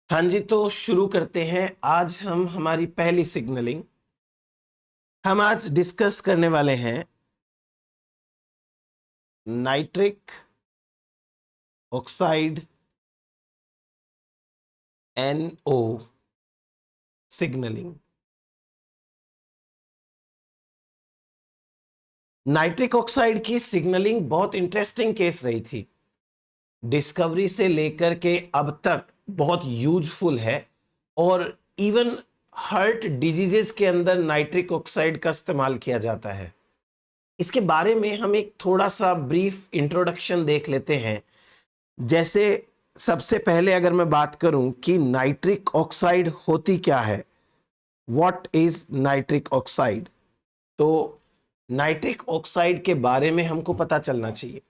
हाँ जी, तो शुरू करते हैं। आज हम हमारी पहली सिग्नलिंग हम आज डिस्कस करने वाले हैं nitric oxide NO signalling. Nitric oxide की सिग्नलिंग बहुत इंटरेस्टिंग केस रही थी। डिस्कवरी से लेकर के अब तक बहुत यूजफुल है और इवन हार्ट डिजीजेस के अंदर नाइट्रिक ऑक्साइड का इस्तेमाल किया जाता है। इसके बारे में हम एक थोड़ा सा ब्रीफ इंट्रोडक्शन देख लेते हैं। जैसे सबसे पहले अगर मैं बात करूं कि नाइट्रिक ऑक्साइड होती क्या है, व्हाट इज नाइट्रिक ऑक्साइड, तो नाइट्रिक ऑक्साइड के बारे में हमको पता चलना चाहिए।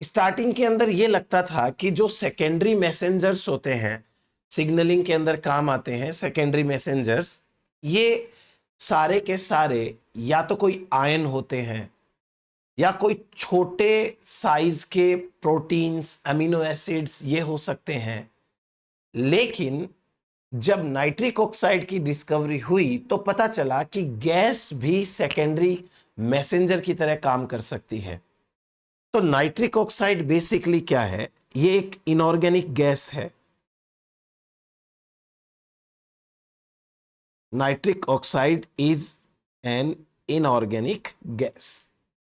स्टार्टिंग के अंदर यह लगता था कि जो सेकेंडरी मैसेंजर्स होते हैं, सिग्नलिंग के अंदर काम आते हैं सेकेंडरी मैसेंजर्स, ये सारे के सारे या तो कोई आयन होते हैं या कोई छोटे साइज के प्रोटीन्स, अमीनो एसिड्स ये हो सकते हैं। लेकिन जब नाइट्रिक ऑक्साइड की डिस्कवरी हुई तो पता चला कि गैस भी सेकेंडरी मैसेंजर की तरह काम कर सकती है। तो नाइट्रिक ऑक्साइड बेसिकली क्या है? ये एक इनऑर्गेनिक गैस है। Nitric oxide is an inorganic gas.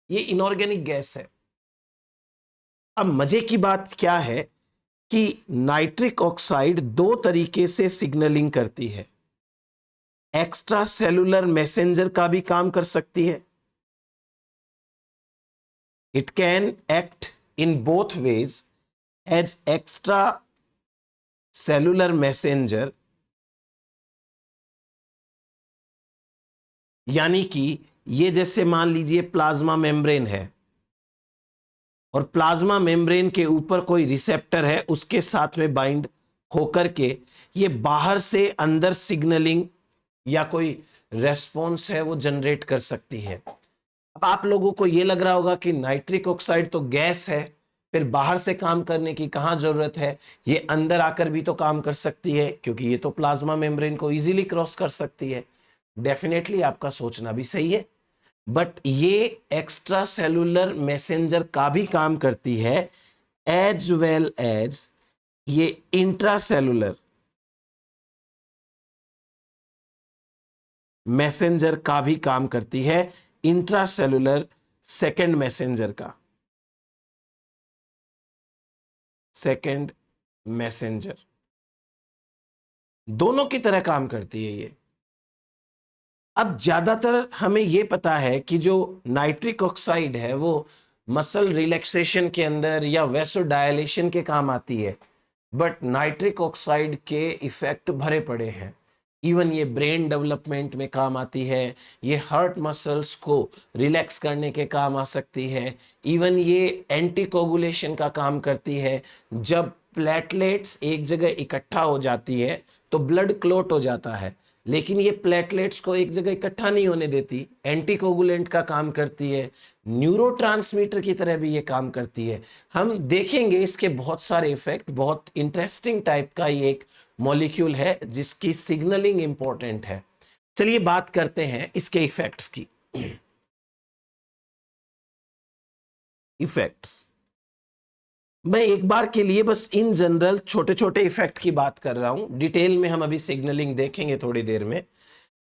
ये इनऑर्गेनिक गैस है। अब मजे की बात क्या है कि नाइट्रिक ऑक्साइड दो तरीके से सिग्नलिंग करती है। एक्स्ट्रा सेलुलर मैसेंजर का भी काम कर सकती है। It can act in both ways as extracellular messenger, यानी कि ये जैसे मान लीजिए प्लाज्मा मेम्ब्रेन है और प्लाज्मा मेम्ब्रेन के ऊपर कोई रिसेप्टर है, उसके साथ में बाइंड होकर के ये बाहर से अंदर सिग्नलिंग या कोई रेस्पॉन्स है वो जनरेट कर सकती है। अब आप लोगों को ये लग रहा होगा कि नाइट्रिक ऑक्साइड तो गैस है, फिर बाहर से काम करने की कहां जरूरत है, ये अंदर आकर भी तो काम कर सकती है क्योंकि ये तो प्लाज्मा मेम्ब्रेन को इजीली क्रॉस कर सकती है। डेफिनेटली आपका सोचना भी सही है, बट ये एक्स्ट्रा सेलुलर मैसेंजर का भी काम करती है एज वेल एज ये इंट्रा सेलुलर मैसेंजर का भी काम करती है, इंट्रा सेलुलर सेकेंड मैसेंजर का, सेकेंड मैसेंजर दोनों की तरह काम करती है ये। अब ज्यादातर हमें यह पता है कि जो नाइट्रिक ऑक्साइड है वो मसल रिलैक्सेशन के अंदर या वेसोडायलेशन के काम आती है, बट नाइट्रिक ऑक्साइड के इफेक्ट भरे पड़े हैं। इवन ये ब्रेन डेवलपमेंट में काम आती है, ये हार्ट मसल्स को रिलैक्स करने के काम आ सकती है, इवन ये एंटीकोगुलेशन का काम करती है। जब प्लेटलेट्स एक जगह इकट्ठा हो जाती है तो ब्लड क्लॉट हो जाता है, लेकिन ये प्लेटलेट्स को एक जगह इकट्ठा नहीं होने देती, एंटीकोगुलेंट का काम करती है, न्यूरोट्रांसमीटर की तरह भी ये काम करती है। हम देखेंगे इसके बहुत सारे इफेक्ट। बहुत इंटरेस्टिंग टाइप का ये एक मॉलिक्यूल है जिसकी सिग्नलिंग इंपॉर्टेंट है। चलिए बात करते हैं इसके इफेक्ट्स की। इफेक्ट्स मैं एक बार के लिए बस इन जनरल छोटे छोटे इफेक्ट की बात कर रहा हूं, डिटेल में हम अभी सिग्नलिंग देखेंगे थोड़ी देर में।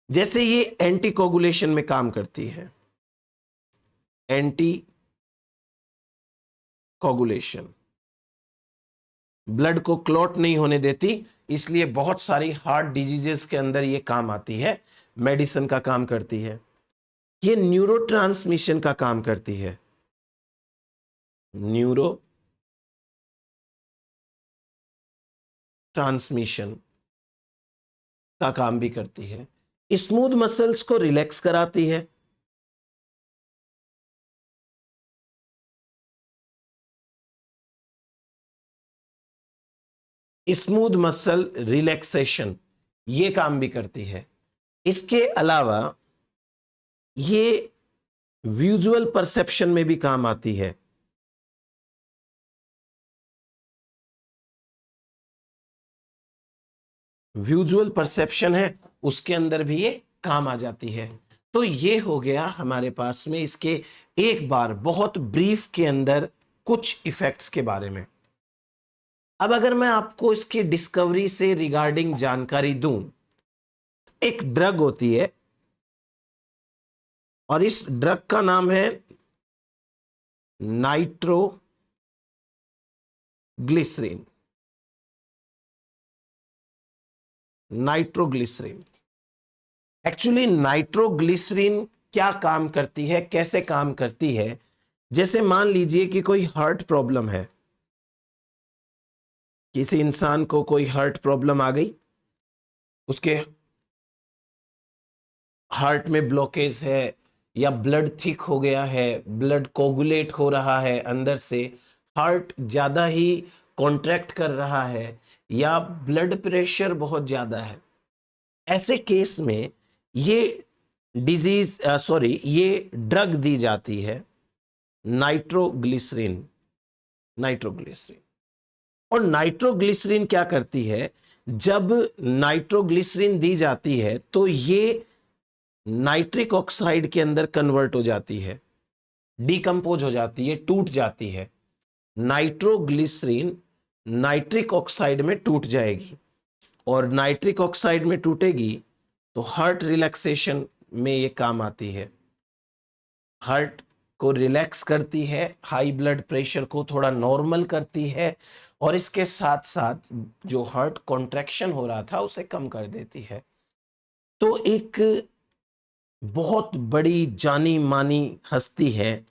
जैसे ये एंटी कोगुलेशन में काम करती है, एंटी कोगुलेशन ब्लड को क्लॉट नहीं होने देती, इसलिए बहुत सारी हार्ट डिजीजेस के अंदर ये काम आती है, मेडिसिन का काम करती है। ये न्यूरो ट्रांसमिशन का काम करती है, न्यूरो ट्रांसमिशन का काम भी करती है। स्मूथ मसल्स को रिलैक्स कराती है, स्मूथ मसल रिलैक्सेशन ये काम भी करती है। इसके अलावा ये विजुअल परसेप्शन में भी काम आती है। विजुअल परसेप्शन है उसके अंदर भी ये काम आ जाती है। तो ये हो गया हमारे पास में इसके एक बार बहुत ब्रीफ के अंदर कुछ इफेक्ट्स के बारे में। अब अगर मैं आपको इसकी डिस्कवरी से रिगार्डिंग जानकारी दूं, एक ड्रग होती है और इस ड्रग का नाम है नाइट्रोग्लिसरीन। नाइट्रोग्लिसरीन एक्चुअली नाइट्रोग्लिसरीन क्या काम करती है, कैसे काम करती है? जैसे मान लीजिए कि कोई हार्ट प्रॉब्लम है, किसी इंसान को कोई हार्ट प्रॉब्लम आ गई, उसके हार्ट में ब्लॉकेज है या ब्लड थिक हो गया है, ब्लड कोगुलेट हो रहा है अंदर से, हार्ट ज्यादा ही कॉन्ट्रैक्ट कर रहा है या ब्लड प्रेशर बहुत ज्यादा है, ऐसे केस में ये ये ड्रग दी जाती है नाइट्रोग्लिसरीन। नाइट्रोग्लिसरीन और नाइट्रोग्लिसरीन क्या करती है, जब नाइट्रोग्लिसरीन दी जाती है तो ये नाइट्रिक ऑक्साइड के अंदर कन्वर्ट हो जाती है, डिकम्पोज हो जाती है, टूट जाती है। नाइट्रोग्लिसरीन नाइट्रिक ऑक्साइड में टूट जाएगी और नाइट्रिक ऑक्साइड में टूटेगी तो हार्ट रिलैक्सेशन में ये काम आती है, हार्ट को रिलैक्स करती है, हाई ब्लड प्रेशर को थोड़ा नॉर्मल करती है और इसके साथ साथ जो हार्ट कॉन्ट्रैक्शन हो रहा था उसे कम कर देती है। तो एक बहुत बड़ी जानी मानी हस्ती है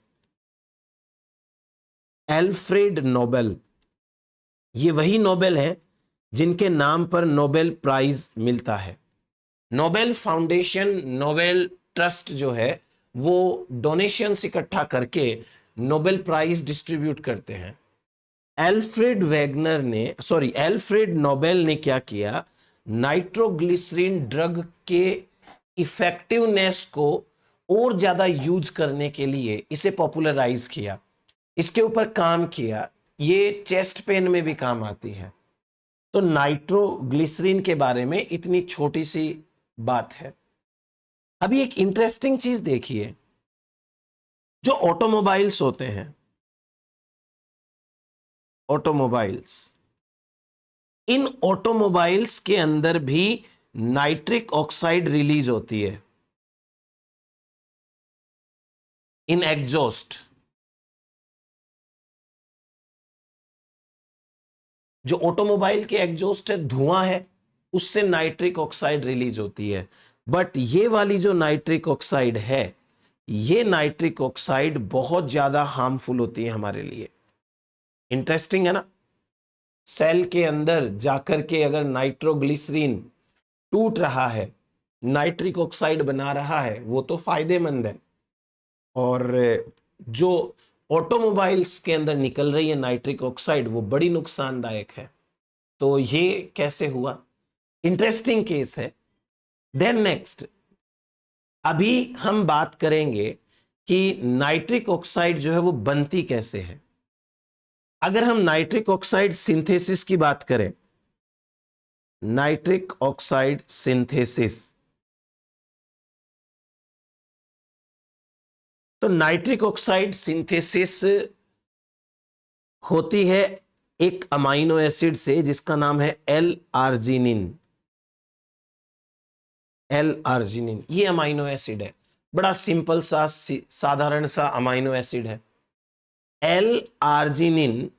एल्फ्रेड नोबेल। ये वही नोबेल है जिनके नाम पर नोबेल प्राइज मिलता है। नोबेल फाउंडेशन, नोबेल ट्रस्ट जो है वो डोनेशंस इकट्ठा करके नोबेल प्राइज डिस्ट्रीब्यूट करते हैं। एल्फ्रेड नोबेल ने क्या किया, नाइट्रोग्लिसरीन ड्रग के इफेक्टिवनेस को और ज्यादा यूज करने के लिए इसे पॉपुलराइज किया, इसके ऊपर काम किया। ये चेस्ट पेन में भी काम आती है। तो नाइट्रोग्लिसरीन के बारे में इतनी छोटी सी बात है। अभी एक इंटरेस्टिंग चीज देखिए, जो ऑटोमोबाइल्स होते हैं, ऑटोमोबाइल्स, इन ऑटोमोबाइल्स के अंदर भी नाइट्रिक ऑक्साइड रिलीज होती है इन एग्जॉस्ट। जो ऑटोमोबाइल के एग्जॉस्ट है, धुआं है, उससे नाइट्रिक ऑक्साइड रिलीज होती है। बट ये वाली जो नाइट्रिक ऑक्साइड है, ये नाइट्रिक ऑक्साइड बहुत ज्यादा हार्मफुल होती है हमारे लिए। इंटरेस्टिंग है ना? सेल के अंदर जाकर के अगर नाइट्रोग्लिसरीन टूट रहा है, नाइट्रिक ऑक्साइड बना रहा है, वो तो फायदेमंद है। और जो ऑटोमोबाइल्स के अंदर निकल रही है नाइट्रिक ऑक्साइड, वो बड़ी नुकसानदायक है। तो ये कैसे हुआ? इंटरेस्टिंग केस है। देन नेक्स्ट, अभी हम बात करेंगे कि नाइट्रिक ऑक्साइड जो है वो बनती कैसे है। अगर हम नाइट्रिक ऑक्साइड सिंथेसिस की बात करें, नाइट्रिक ऑक्साइड सिंथेसिस, तो नाइट्रिक ऑक्साइड सिंथेसिस होती है एक अमाइनो एसिड से जिसका नाम है एल आर्जिनिन। एल आर्जिनिन ये अमाइनो एसिड है, बड़ा सिंपल सा साधारण सा अमाइनो एसिड है। एल आर्जिनिन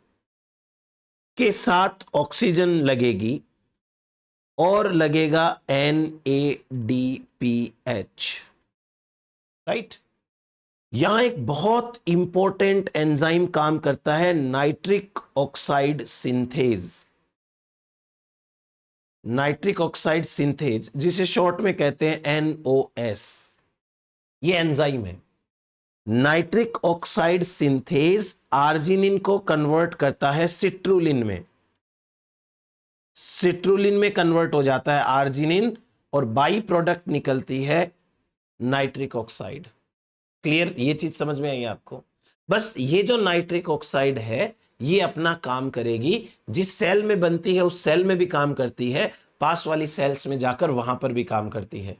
के साथ ऑक्सीजन लगेगी और लगेगा NADPH, राइट। यहां एक बहुत इंपॉर्टेंट एंजाइम काम करता है, nitric oxide synthase. Nitric oxide synthase, जिसे शॉर्ट में कहते हैं NOS, ये एंजाइम है। नाइट्रिक ऑक्साइड सिंथेज आर्जिनिन को कन्वर्ट करता है सिट्रुलिन में। सिट्रुलिन में कन्वर्ट हो जाता है आर्जिनिन और बाई प्रोडक्ट निकलती है नाइट्रिक ऑक्साइड। क्लियर? ये चीज समझ में आई आपको? बस ये जो नाइट्रिक ऑक्साइड है ये अपना काम करेगी, जिस सेल में बनती है उस सेल में भी काम करती है, पास वाली सेल्स में जाकर वहां पर भी काम करती है।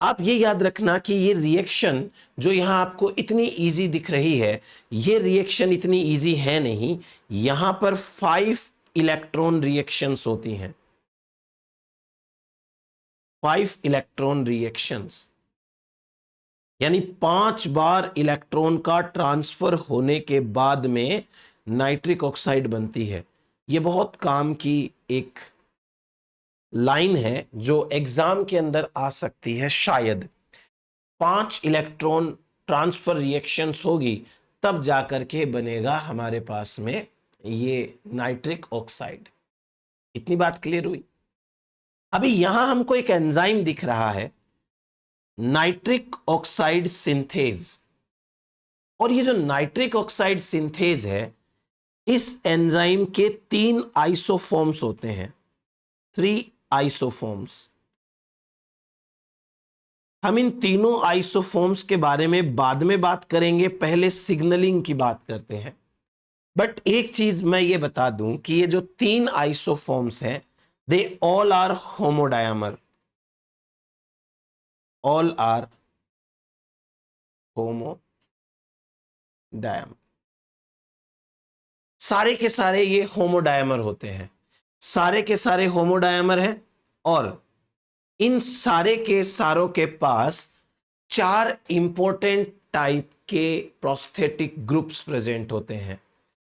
आप ये याद रखना कि ये रिएक्शन जो यहां आपको इतनी इजी दिख रही है, ये रिएक्शन इतनी इजी है नहीं। यहां पर 5 इलेक्ट्रॉन रिएक्शंस होती हैं, 5 इलेक्ट्रॉन रिएक्शंस, यानी 5 बार इलेक्ट्रॉन का ट्रांसफर होने के बाद में नाइट्रिक ऑक्साइड बनती है। ये बहुत काम की एक लाइन है जो एग्जाम के अंदर आ सकती है। शायद 5 इलेक्ट्रॉन ट्रांसफर रिएक्शंस होगी तब जाकर के बनेगा हमारे पास में ये नाइट्रिक ऑक्साइड। इतनी बात क्लियर हुई। अभी यहां हमको एक एंजाइम दिख रहा है, नाइट्रिक ऑक्साइड सिंथेज। और ये जो नाइट्रिक ऑक्साइड सिंथेज है, इस एंजाइम के 3 आइसोफॉर्म्स होते हैं, 3 आइसोफॉर्म्स। हम इन तीनों आइसोफॉर्म्स के बारे में बाद में बात करेंगे, पहले सिग्नलिंग की बात करते हैं। बट एक चीज मैं ये बता दूं कि ये जो 3 आइसोफॉर्म्स हैं, they all are homodimer, all are homodimer. सारे के सारे ये होमोडायमर होते हैं, सारे के सारे होमोडायमर हैं। और इन सारे के सारों के पास 4 इंपॉर्टेंट टाइप के प्रोस्थेटिक ग्रुप्स प्रेजेंट होते हैं।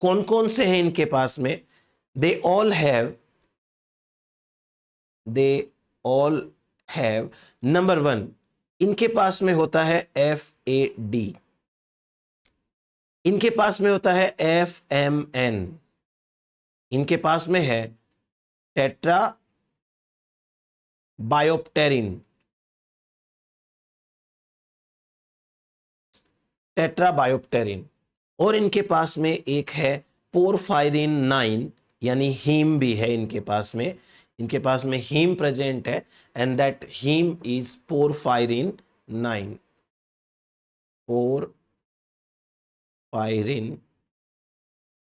कौन कौन से हैं इनके पास में? दे ऑल हैव नंबर 1, इनके पास में होता है FAD, इनके पास में होता है FMN, इनके पास में है टेट्रा बायोप्टेरिन, टेट्राबायोप्टेरिन। और इनके पास में एक है पोरफायरिन 9, यानी हीम भी है इनके पास में, इनके पास में हीम प्रेजेंट है, and that heme is porphyrin 9, porphyrin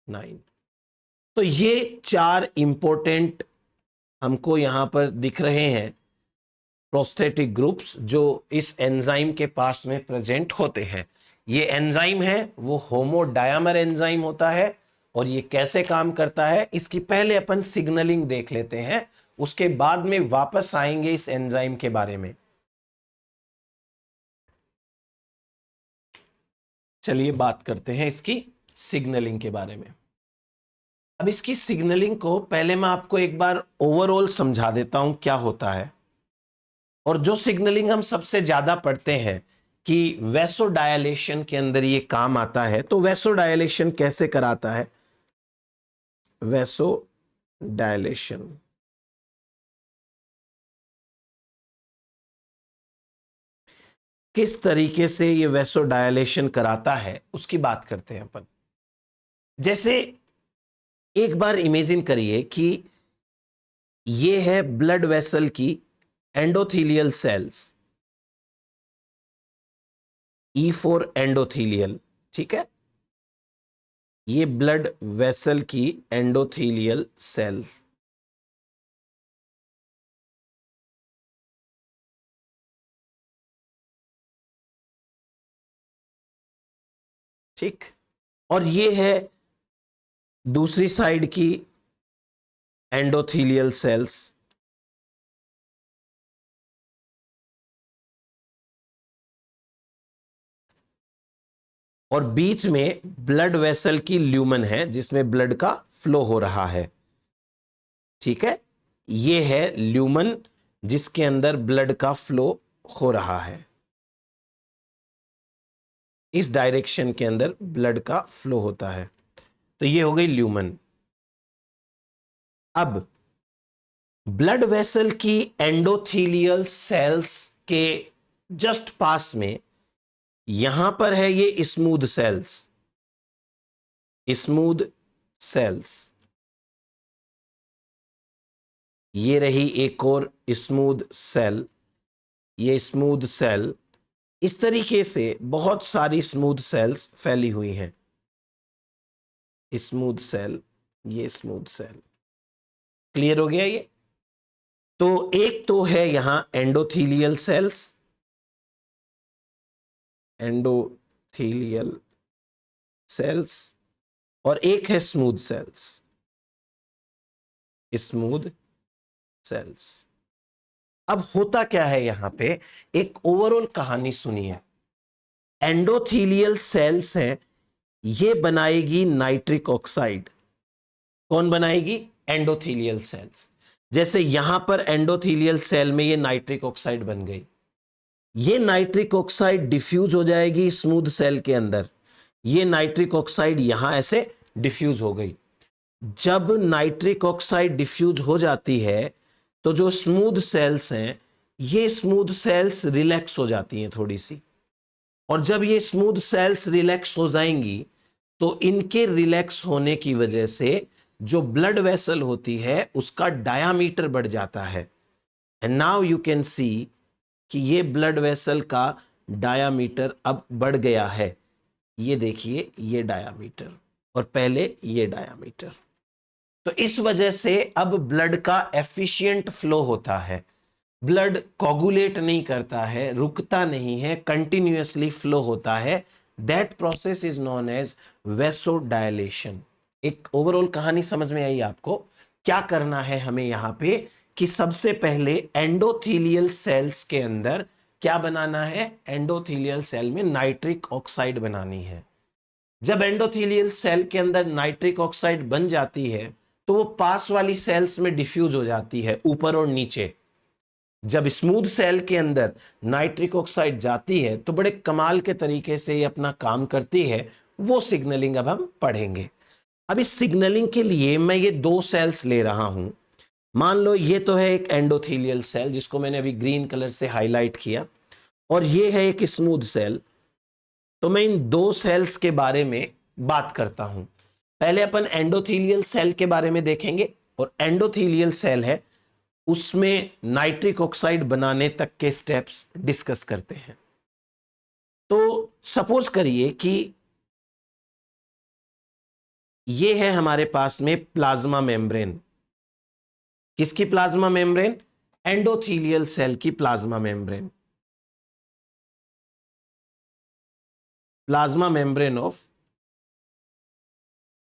9। तो ये 4 इंपॉर्टेंट हमको यहां पर दिख रहे हैं प्रोस्थेटिक ग्रुप्स जो इस एंजाइम के पास में प्रेजेंट होते हैं। ये एंजाइम है वो होमोडायमर एंजाइम होता है। और ये कैसे काम करता है इसकी पहले अपन सिग्नलिंग देख लेते हैं, उसके बाद में वापस आएंगे इस एंजाइम के बारे में। चलिए बात करते हैं इसकी सिग्नलिंग के बारे में। अब इसकी सिग्नलिंग को पहले मैं आपको एक बार ओवरऑल समझा देता हूं क्या होता है। और जो सिग्नलिंग हम सबसे ज्यादा पढ़ते हैं कि वैसोडायलेशन के अंदर ये काम आता है, तो वैसोडायलेशन कैसे कराता है? वैसोडायलेशन किस तरीके से ये वैसोडायलेशन कराता है उसकी बात करते हैं अपन। जैसे एक बार इमेजिन करिए कि ये है ब्लड वेसल की एंडोथीलियल सेल्स, E4 एंडोथीलियल, ठीक है। ये ब्लड वेसल की एंडोथीलियल सेल, ठीक। और ये है दूसरी साइड की एंडोथीलियल सेल्स, और बीच में ब्लड वेसल की ल्यूमन है जिसमें ब्लड का फ्लो हो रहा है, ठीक है। ये है ल्यूमन जिसके अंदर ब्लड का फ्लो हो रहा है, इस डायरेक्शन के अंदर ब्लड का फ्लो होता है। तो ये हो गई ल्यूमन। अब ब्लड वेसल की एंडोथीलियल सेल्स के जस्ट पास में यहां पर है ये स्मूथ सेल्स, स्मूथ सेल्स। ये रही एक और स्मूथ सेल, ये स्मूथ सेल। इस तरीके से बहुत सारी स्मूथ सेल्स फैली हुई हैं, स्मूथ सेल, ये स्मूथ सेल। क्लियर हो गया ये? तो एक तो है यहां एंडोथीलियल सेल्स, एंडोथीलियल सेल्स, और एक है स्मूथ सेल्स, स्मूथ सेल्स। अब होता क्या है यहां पे, एक ओवरऑल कहानी सुनिए। एंडोथीलियल सेल्स है, ये बनाएगी नाइट्रिक ऑक्साइड। कौन बनाएगी? Endothelial cells. जैसे यहां पर एंडोथीलियल सेल में ये नाइट्रिक ऑक्साइड बन गई, ये नाइट्रिक ऑक्साइड डिफ्यूज हो जाएगी स्मूथ सेल के अंदर, ये नाइट्रिक ऑक्साइड यहां ऐसे डिफ्यूज हो गई। जब नाइट्रिक ऑक्साइड डिफ्यूज हो जाती है तो जो स्मूथ सेल्स हैं, ये स्मूथ सेल्स रिलैक्स हो जाती हैं थोड़ी सी, और जब ये स्मूथ सेल्स रिलैक्स हो जाएंगी तो इनके रिलैक्स होने की वजह से जो ब्लड वेसल होती है उसका डायामीटर बढ़ जाता है। And now you can see कि ये ब्लड वेसल का डायामीटर अब बढ़ गया है। ये देखिए, ये डायामीटर और पहले ये डायामीटर। तो इस वजह से अब ब्लड का एफिशिएंट फ्लो होता है, ब्लड कोगुलेट नहीं करता है, रुकता नहीं है, कंटिन्यूअसली फ्लो होता है। That process is known as vasodilation. एक ओवरऑल कहानी समझ में आई आपको? क्या करना है हमें यहां पे कि सबसे पहले एंडोथीलियल सेल्स के अंदर क्या बनाना है? एंडोथीलियल सेल में नाइट्रिक ऑक्साइड बनानी है। जब एंडोथीलियल सेल के अंदर नाइट्रिक ऑक्साइड बन जाती है तो वो पास वाली सेल्स में डिफ्यूज हो जाती है, ऊपर और नीचे। जब स्मूथ सेल के अंदर नाइट्रिक ऑक्साइड जाती है तो बड़े कमाल के तरीके से ये अपना काम करती है। वो सिग्नलिंग अब हम पढ़ेंगे। अब इस सिग्नलिंग के लिए मैं ये दो सेल्स ले रहा हूं। मान लो ये तो है एक एंडोथीलियल सेल जिसको मैंने अभी ग्रीन कलर से हाईलाइट किया, और ये है एक स्मूथ सेल। तो मैं इन दो सेल्स के बारे में बात करता हूं। पहले अपन एंडोथीलियल सेल के बारे में देखेंगे, और एंडोथीलियल सेल है उसमें नाइट्रिक ऑक्साइड बनाने तक के स्टेप्स डिस्कस करते हैं। तो सपोज करिए कि ये है हमारे पास में प्लाज्मा मेम्ब्रेन। किसकी प्लाज्मा मेम्ब्रेन? एंडोथीलियल सेल की plasma membrane. Plasma membrane of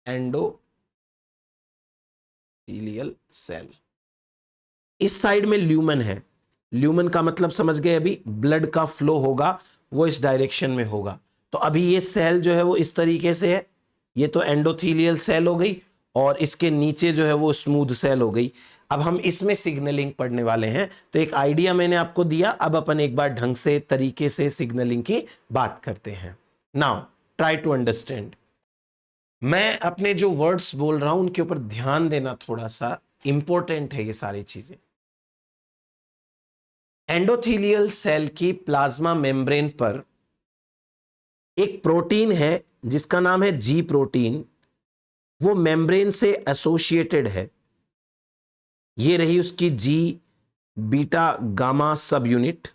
endothelial cell. इस साइड में ल्यूमन है। ल्यूमन का मतलब समझ गए अभी, ब्लड का फ्लो होगा वो इस डायरेक्शन में होगा। तो अभी ये सेल जो है वो इस तरीके से है, ये तो एंडोथीलियल सेल हो गई, और इसके नीचे जो है वो स्मूथ सेल हो गई। अब हम इसमें सिग्नलिंग पढ़ने वाले हैं। तो एक आइडिया मैंने आपको दिया, अब अपन एक बार ढंग से तरीके से सिग्नलिंग की बात करते हैं। Now try to understand. मैं अपने जो वर्ड्स बोल रहा हूं उनके ऊपर ध्यान देना, थोड़ा सा इंपॉर्टेंट है ये सारी चीजें। एंडोथीलियल सेल की प्लाज्मा मेम्ब्रेन पर एक प्रोटीन है जिसका नाम है जी प्रोटीन। वो मेम्ब्रेन से एसोसिएटेड है। ये रही उसकी जी बीटा गामा सब यूनिट,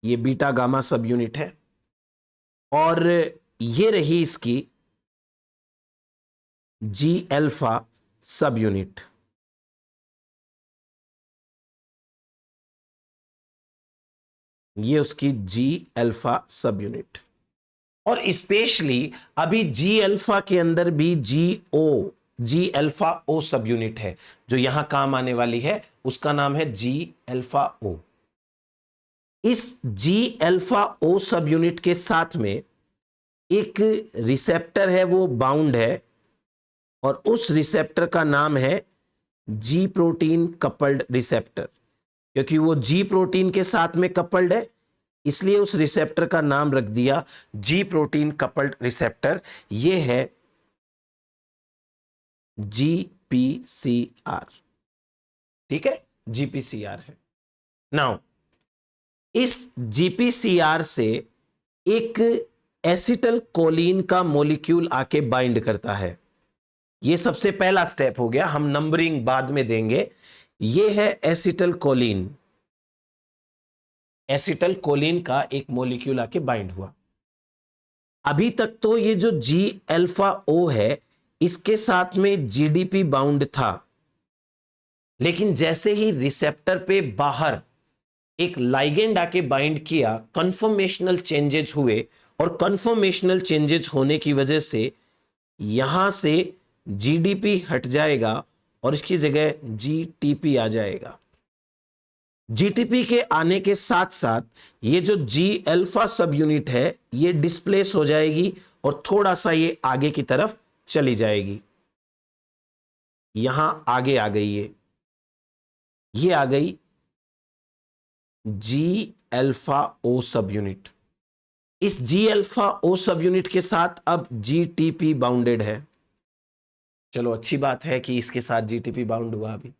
ये बीटा गामा सब यूनिट है। और ये रही इसकी जी अल्फा सब यूनिट। ये उसकी जी अल्फा सब यूनिट। और स्पेशली अभी जी अल्फा के अंदर भी जी अल्फा ओ सब यूनिट है जो यहां काम आने वाली है, उसका नाम है जी अल्फा ओ। इस जी अल्फा ओ सब यूनिट के साथ में एक रिसेप्टर है, वो बाउंड है, और उस रिसेप्टर का नाम है जी प्रोटीन कपल्ड रिसेप्टर। क्योंकि वो जी प्रोटीन के साथ में कपल्ड है, इसलिए उस रिसेप्टर का नाम रख दिया जी प्रोटीन कपल्ड रिसेप्टर। ये है जीपीसीआर। ठीक है, जीपीसीआर है। नाउ इस जीपीसीआर से एक एसिटल कोलिन का मॉलिक्यूल आके बाइंड करता है। ये सबसे पहला स्टेप हो गया, हम नंबरिंग बाद में देंगे। ये है एसिटल कोलिन। एसिटल कोलिन का एक मॉलिक्यूल आके बाइंड हुआ। अभी तक तो ये जो जी अल्फा ओ है इसके साथ में जीडीपी बाउंड था, लेकिन जैसे ही रिसेप्टर पे बाहर एक लाइगेंड आके बाइंड किया, कन्फर्मेशनल चेंजेस हुए, और कन्फर्मेशनल चेंजेस होने की वजह से यहां से जीडीपी हट जाएगा और इसकी जगह जीटीपी आ जाएगा। जीटीपी के आने के साथ साथ ये जो जी अल्फा सब यूनिट है ये डिस्प्लेस हो जाएगी और थोड़ा सा ये आगे की तरफ चली जाएगी। यहां आगे आ गई ये आ गई जी अल्फा ओ सब यूनिट। इस जी अल्फा ओ सब यूनिट के साथ अब जीटीपी बाउंडेड है। चलो अच्छी बात है कि इसके साथ जीटीपी बाउंड हुआ अभी।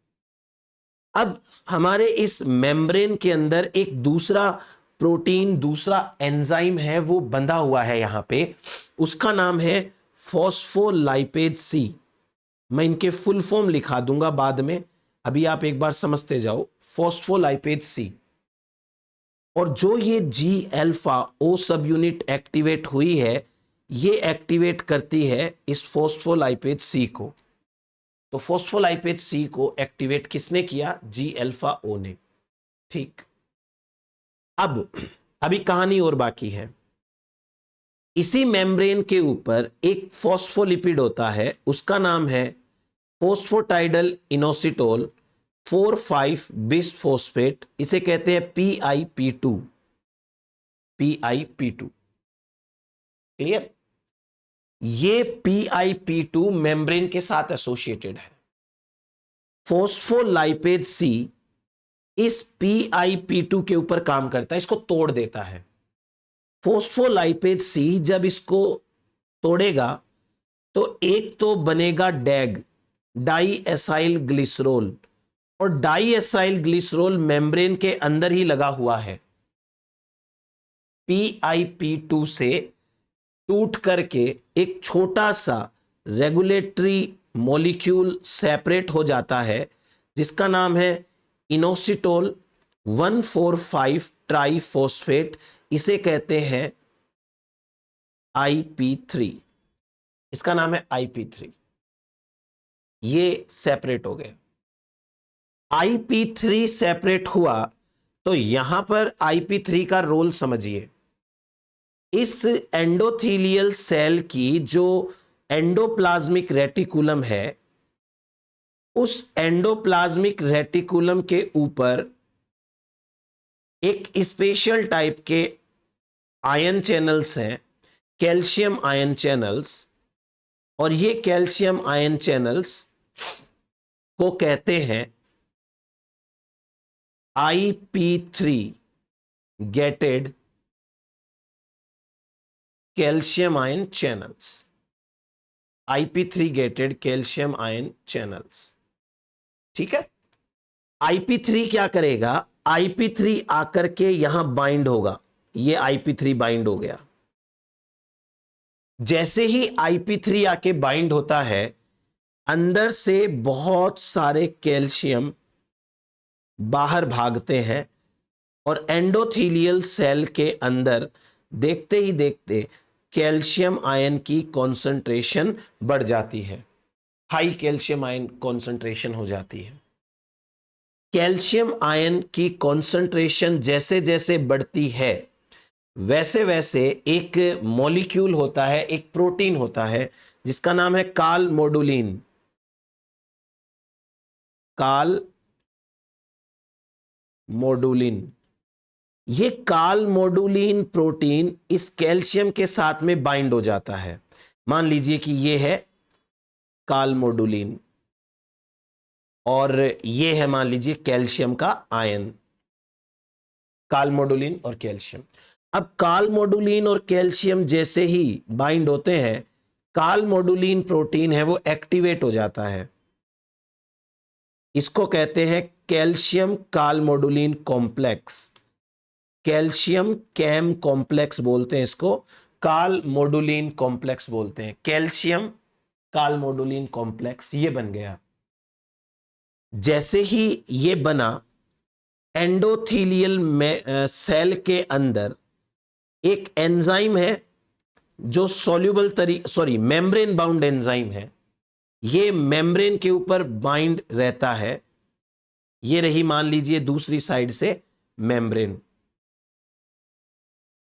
अब हमारे इस मेम्ब्रेन के अंदर एक दूसरा प्रोटीन, दूसरा एंजाइम है, वो बंधा हुआ है यहां पे। उसका नाम है फॉस्फोलाइपेज सी। मैं इनके फुल फॉर्म लिखा दूंगा बाद में, अभी आप एक बार समझते जाओ। फॉस्फोलाइपेज सी। और जो ये जी अल्फा ओ सब यूनिट एक्टिवेट हुई है, ये एक्टिवेट करती है इस फॉस्फोलाइपेज सी को। तो फॉस्फोलाइपेज सी को एक्टिवेट किसने किया? जी अल्फा ओ ने। ठीक। अब अभी कहानी और बाकी है। इसी मेम्ब्रेन के ऊपर एक फॉस्फोलिपिड होता है, उसका नाम है फोस्फोटाइडल इनोसिटोल 4,5 बिसफॉस्फेट। इसे कहते हैं PIP2। PIP2 clear? ये PIP2 मेम्ब्रेन के साथ एसोसिएटेड है। फॉस्फोलाइपेज सी इस PIP2 के ऊपर काम करता है, इसको तोड़ देता है। फॉस्फोलाइपेज सी जब इसको तोड़ेगा तो एक तो बनेगा डैग, डाई एसाइल ग्लिसरोल, और डाई एसाइल ग्लिसरोल मेम्ब्रेन के अंदर ही लगा हुआ है। PIP2 से टूट करके एक छोटा सा रेगुलेटरी मॉलिक्यूल सेपरेट हो जाता है, जिसका नाम है इनोसिटोल 1,4,5 ट्राइफॉस्फेट। इसे कहते हैं IP3। इसका नाम है IP3। ये सेपरेट हो गया। IP3 सेपरेट हुआ तो यहां पर IP3 का रोल समझिए। इस एंडोथीलियल सेल की जो एंडोप्लाज्मिक रेटिकुलम है, उस एंडोप्लाज्मिक रेटिकुलम के ऊपर एक स्पेशल टाइप के आयन चैनल्स हैं, कैल्शियम आयन चैनल्स। और ये कैल्शियम आयन चैनल्स को कहते हैं IP3 gated calcium ion channels. IP3 gated calcium ion channels. ठीक है। IP3 क्या करेगा? IP3 आकर के यहां बाइंड होगा। ये IP3 बाइंड हो गया। जैसे ही IP3 आके बाइंड होता है, अंदर से बहुत सारे कैल्शियम बाहर भागते हैं और एंडोथीलियल सेल के अंदर देखते ही देखते कैल्शियम आयन की कॉन्सेंट्रेशन बढ़ जाती है, हाई कैल्शियम आयन कॉन्सेंट्रेशन हो जाती है। कैल्शियम आयन की कॉन्सेंट्रेशन जैसे जैसे बढ़ती है, वैसे वैसे एक मॉलिक्यूल होता है, एक प्रोटीन होता है, जिसका नाम है काल मोडुलिन। काल मोडुलिन। ये काल मोडुलिन प्रोटीन इस कैल्शियम के साथ में बाइंड हो जाता है। मान लीजिए कि ये है काल मोडुलिन और ये है मान लीजिए कैल्शियम का आयन। काल मोडुलिन और कैल्शियम। अब काल मोडुलिन और कैल्शियम जैसे ही बाइंड होते हैं, काल मोडुलिन प्रोटीन है वो एक्टिवेट हो जाता है। इसको कहते हैं कैल्शियम काल मोडुलिन कॉम्प्लेक्स। कैल्शियम कैम कॉम्प्लेक्स बोलते हैं इसको, काल मोडुलिन कॉम्प्लेक्स बोलते हैं। कैल्शियम काल मोडुलिन कॉम्प्लेक्स ये बन गया। जैसे ही ये बना, एंडोथीलियल में सेल के अंदर एक एंजाइम है जो मेम्ब्रेन बाउंड एंजाइम है। ये मेम्ब्रेन के ऊपर बाइंड रहता है ये रही मान लीजिए दूसरी साइड से मेम्ब्रेन।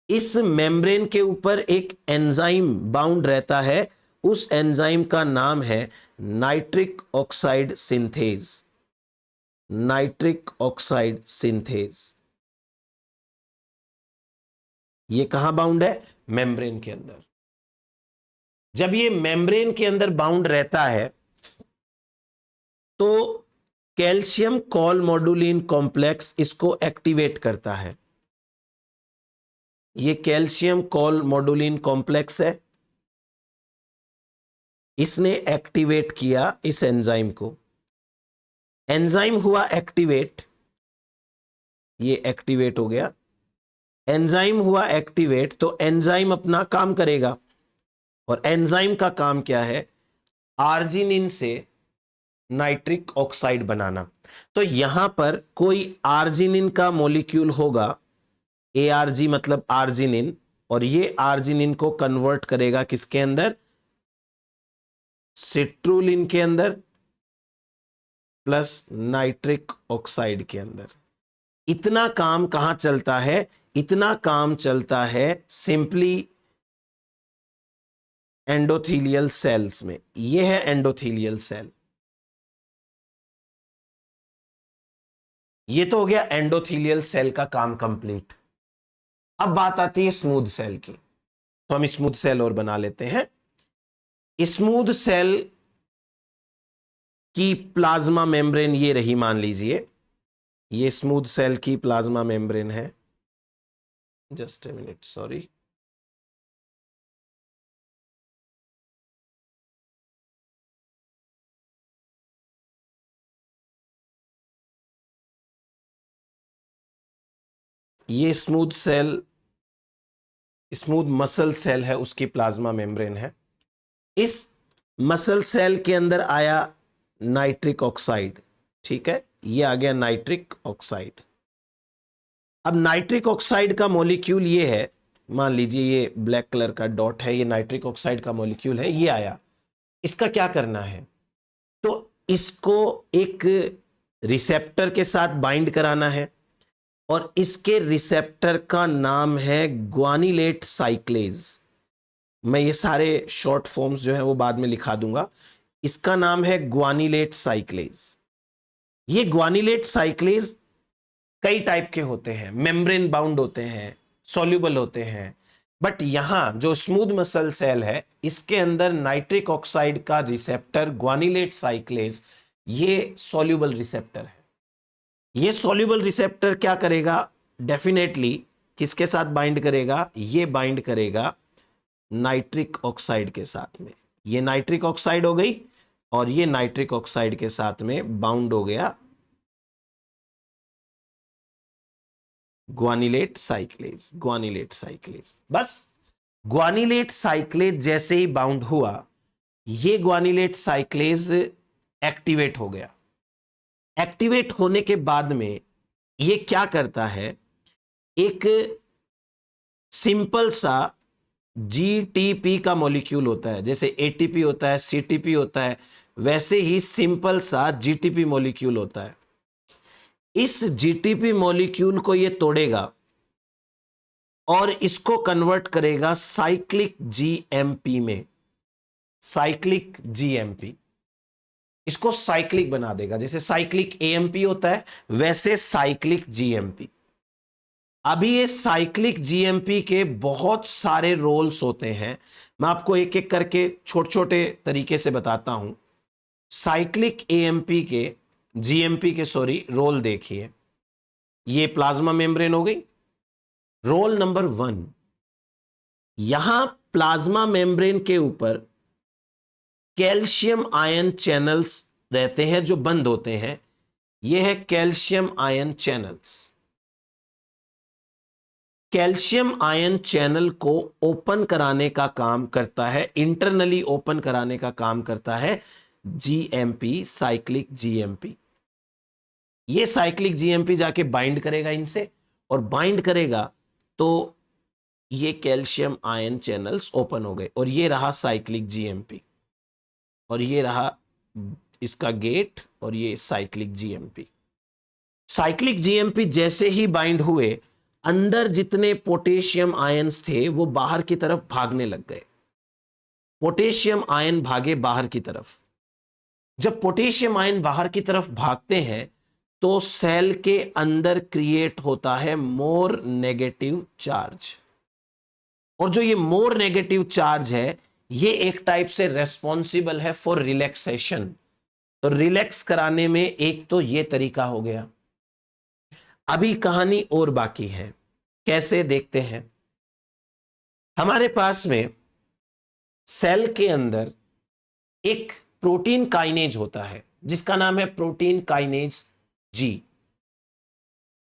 इस मेम्ब्रेन के ऊपर एक एंजाइम बाउंड रहता है, उस एंजाइम का नाम है nitric oxide synthase. Nitric oxide synthase. ये कहां बाउंड है? मेम्ब्रेन के अंदर। जब ये मेम्ब्रेन के अंदर बाउंड रहता है तो कैल्शियम कॉलमोडुलिन कॉम्प्लेक्स इसको एक्टिवेट करता है। ये कैल्शियम कॉलमोडुलिन कॉम्प्लेक्स है, इसने एक्टिवेट किया इस एंजाइम को। एंजाइम हुआ एक्टिवेट, ये एक्टिवेट हो गया। एंजाइम हुआ एक्टिवेट तो एंजाइम अपना काम करेगा, और एंजाइम का काम क्या है? आर्जिनिन से नाइट्रिक ऑक्साइड बनाना। तो यहां पर कोई आर्जिनिन का मॉलिक्यूल होगा, ARG मतलब आर्जिनिन, और ये आर्जिनिन को कन्वर्ट करेगा किसके अंदर? सिट्रुलिन के अंदर प्लस नाइट्रिक ऑक्साइड के अंदर। इतना काम कहां चलता है? इतना काम चलता है सिंपली एंडोथीलियल सेल्स में। यह है एंडोथीलियल सेल। ये तो हो गया एंडोथीलियल सेल का काम कंप्लीट। अब बात आती है स्मूथ सेल की, तो हम स्मूथ सेल और बना लेते हैं। स्मूथ सेल की प्लाज्मा मेम्ब्रेन ये रही मान लीजिए, ये स्मूथ सेल की प्लाज्मा मेम्ब्रेन है। Just a minute, sorry. ये smooth cell, smooth muscle cell है, उसकी प्लाज्मा मेम्ब्रेन है। इस मसल सेल के अंदर आया नाइट्रिक ऑक्साइड, ठीक है, ये आ गया नाइट्रिक ऑक्साइड। अब नाइट्रिक ऑक्साइड का मॉलिक्यूल ये है, मान लीजिए ये ब्लैक कलर का डॉट है, ये नाइट्रिक ऑक्साइड का मॉलिक्यूल है, ये आया। इसका क्या करना है? तो इसको एक रिसेप्टर के साथ बाइंड कराना है, और इसके रिसेप्टर का नाम है ग्वानिलेट साइक्लेज। मैं ये सारे शॉर्ट फॉर्म्स जो है वो बाद में लिखा दूंगा। इसका नाम है ग्वानिलेट साइक्लेज। ये ग्वानिलेट साइक्लेज कई टाइप के होते हैं, मेम्ब्रेन बाउंड होते हैं, सॉल्युबल होते हैं, बट यहां जो स्मूथ मसल सेल है इसके अंदर नाइट्रिक ऑक्साइड का रिसेप्टर ग्वानिलेट साइक्लेज, ये सॉल्युबल रिसेप्टर है। ये सॉल्युबल रिसेप्टर क्या करेगा? डेफिनेटली किसके साथ बाइंड करेगा? ये बाइंड करेगा नाइट्रिक ऑक्साइड के साथ में। ये नाइट्रिक ऑक्साइड हो गई, और ये नाइट्रिक ऑक्साइड के साथ में बाउंड हो गया ग्वानिलेट साइक्लेज। ग्वानिलेट साइक्लेज, बस ग्वानिलेट साइक्लेज जैसे ही बाउंड हुआ, ये ग्वानिलेट साइक्लेज एक्टिवेट हो गया। एक्टिवेट होने के बाद में ये क्या करता है? एक सिंपल सा जीटीपी का मॉलिक्यूल होता है, जैसे एटीपी होता है, सीटीपी होता है, वैसे ही सिंपल सा जीटीपी मॉलिक्यूल होता है। इस जीटीपी मॉलिक्यूल को ये तोड़ेगा और इसको कन्वर्ट करेगा साइक्लिक जीएमपी में। साइक्लिक जीएमपी, इसको साइक्लिक बना देगा। जैसे साइक्लिक एएमपी होता है, वैसे साइक्लिक जीएमपी। अभी ये साइक्लिक जीएमपी के बहुत सारे रोल्स होते हैं, मैं आपको एक एक करके छोटे छोटे तरीके से बताता हूं। साइक्लिक एएमपी के, जीएमपी के सॉरी, रोल देखिए। ये प्लाज्मा मेम्ब्रेन हो गई। रोल नंबर 1, यहां प्लाज्मा मेम्ब्रेन के ऊपर कैल्शियम आयन चैनल्स रहते हैं जो बंद होते हैं। यह है calcium ion channels. Calcium ion channel को ओपन कराने का काम करता है, इंटरनली ओपन कराने का काम करता है जीएमपी, साइक्लिक जीएमपी। ये साइक्लिक जीएमपी जाके बाइंड करेगा इनसे, और बाइंड करेगा तो ये कैल्शियम आयन चैनल्स ओपन हो गए, और ये रहा साइक्लिक जीएमपी, और ये रहा इसका गेट, और ये साइक्लिक जीएमपी। साइक्लिक जीएमपी जैसे ही बाइंड हुए, अंदर जितने पोटेशियम आयंस थे वो बाहर की तरफ भागने लग गए। पोटेशियम आयन भागे बाहर की तरफ। जब पोटेशियम आयन बाहर की तरफ भागते हैं तो सेल के अंदर क्रिएट होता है मोर नेगेटिव चार्ज। और जो ये मोर नेगेटिव चार्ज है, ये एक टाइप से रेस्पॉन्सिबल है फॉर रिलैक्सेशन। तो रिलैक्स कराने में एक तो ये तरीका हो गया। अभी कहानी और बाकी है, कैसे देखते हैं। हमारे पास में सेल के अंदर एक प्रोटीन काइनेज होता है जिसका नाम है प्रोटीन काइनेज जी।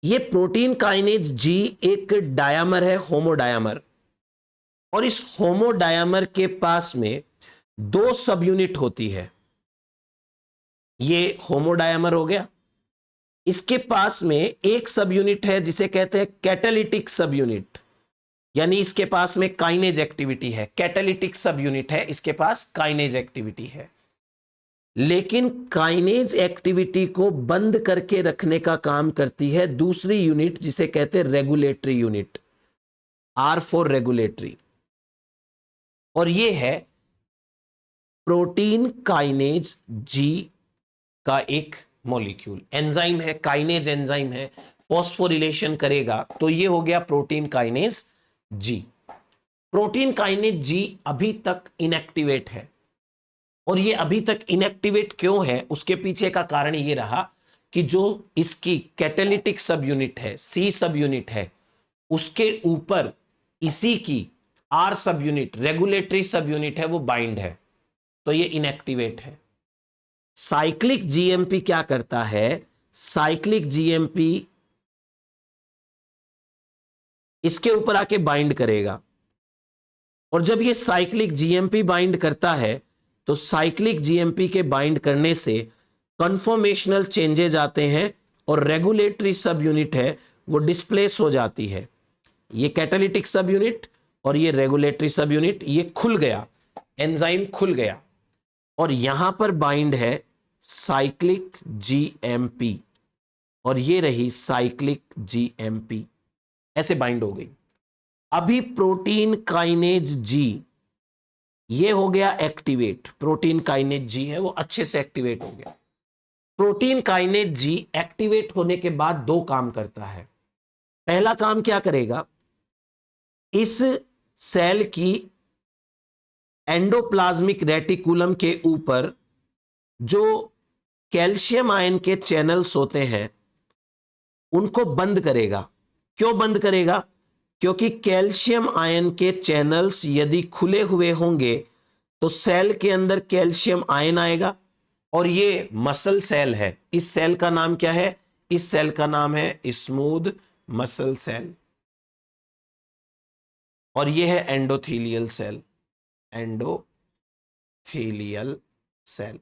ये प्रोटीन काइनेज जी एक डायमर है, होमोडायमर। और इस होमोडायमर के पास में दो सब यूनिट होती है। ये होमोडायमर हो गया। इसके पास में एक सब यूनिट है जिसे कहते हैं कैटालिटिक सब यूनिट, यानी इसके पास में काइनेज एक्टिविटी है। कैटालिटिक सब यूनिट है, इसके पास काइनेज एक्टिविटी है। लेकिन काइनेज एक्टिविटी को बंद करके रखने का काम करती है दूसरी यूनिट जिसे कहते हैं regulatory unit, R for regulatory. और ये है प्रोटीन काइनेज जी का एक मॉलिक्यूल, एंजाइम है, काइनेज एंजाइम है, फॉस्फोरिलेशन करेगा तो ये हो गया protein kinase G. Protein kinase G अभी तक इनएक्टिवेट है। और ये अभी तक इनएक्टिवेट क्यों है, उसके पीछे का कारण ये रहा कि जो इसकी कैटालिटिक सब यूनिट है, सी सब यूनिट है, उसके ऊपर इसी की आर सब यूनिट, रेगुलेटरी सब यूनिट है, वो बाइंड है, तो ये इनएक्टिवेट है। साइक्लिक जीएमपी क्या करता है, साइक्लिक जीएमपी इसके ऊपर आके बाइंड करेगा। और जब ये साइक्लिक जीएमपी बाइंड करता है तो साइक्लिक जीएमपी के बाइंड करने से कन्फॉर्मेशनल चेंजेज आते हैं और रेगुलेटरी सब यूनिट है वो डिस्प्लेस हो जाती है। ये कैटालिटिक सब यूनिट और ये रेगुलेटरी सब यूनिट ये खुल गया, एंजाइम खुल गया और यहां पर बाइंड है साइक्लिक जीएमपी और ये रही साइक्लिक जीएमपी, ऐसे बाइंड हो गई। अभी प्रोटीन काइनेज जी ये हो गया एक्टिवेट, प्रोटीन काइनेज जी है वो अच्छे से एक्टिवेट हो गया। प्रोटीन काइनेज जी एक्टिवेट होने के बाद दो काम करता है। पहला काम क्या करेगा, इस सेल की एंडोप्लाज्मिक रेटिकुलम के ऊपर जो कैल्शियम आयन के चैनल्स होते हैं उनको बंद करेगा। क्यों बंद करेगा, क्योंकि कैल्शियम आयन के चैनल्स यदि खुले हुए होंगे तो सेल के अंदर कैल्शियम आयन आएगा। और ये मसल सेल है, इस सेल का नाम क्या है, इस सेल का नाम है स्मूथ मसल सेल। और ये है एंडोथीलियल सेल, एंडोथीलियल सेल,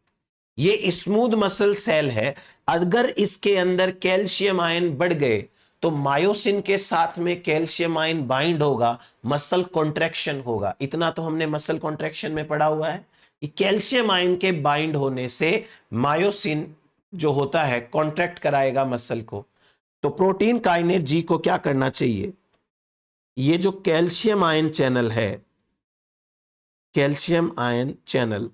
ये स्मूथ मसल सेल है। अगर इसके अंदर कैल्शियम आयन बढ़ गए तो मायोसिन के साथ में कैल्शियम आयन बाइंड होगा, मसल कॉन्ट्रैक्शन होगा। इतना तो हमने मसल कॉन्ट्रैक्शन में पढ़ा हुआ है कि कैल्शियम आयन के बाइंड होने से मायोसिन जो होता है कॉन्ट्रैक्ट कराएगा मसल को। तो प्रोटीन काइनेज जी को क्या करना चाहिए, ये जो कैल्शियम आयन चैनल है, कैल्शियम आयन चैनल,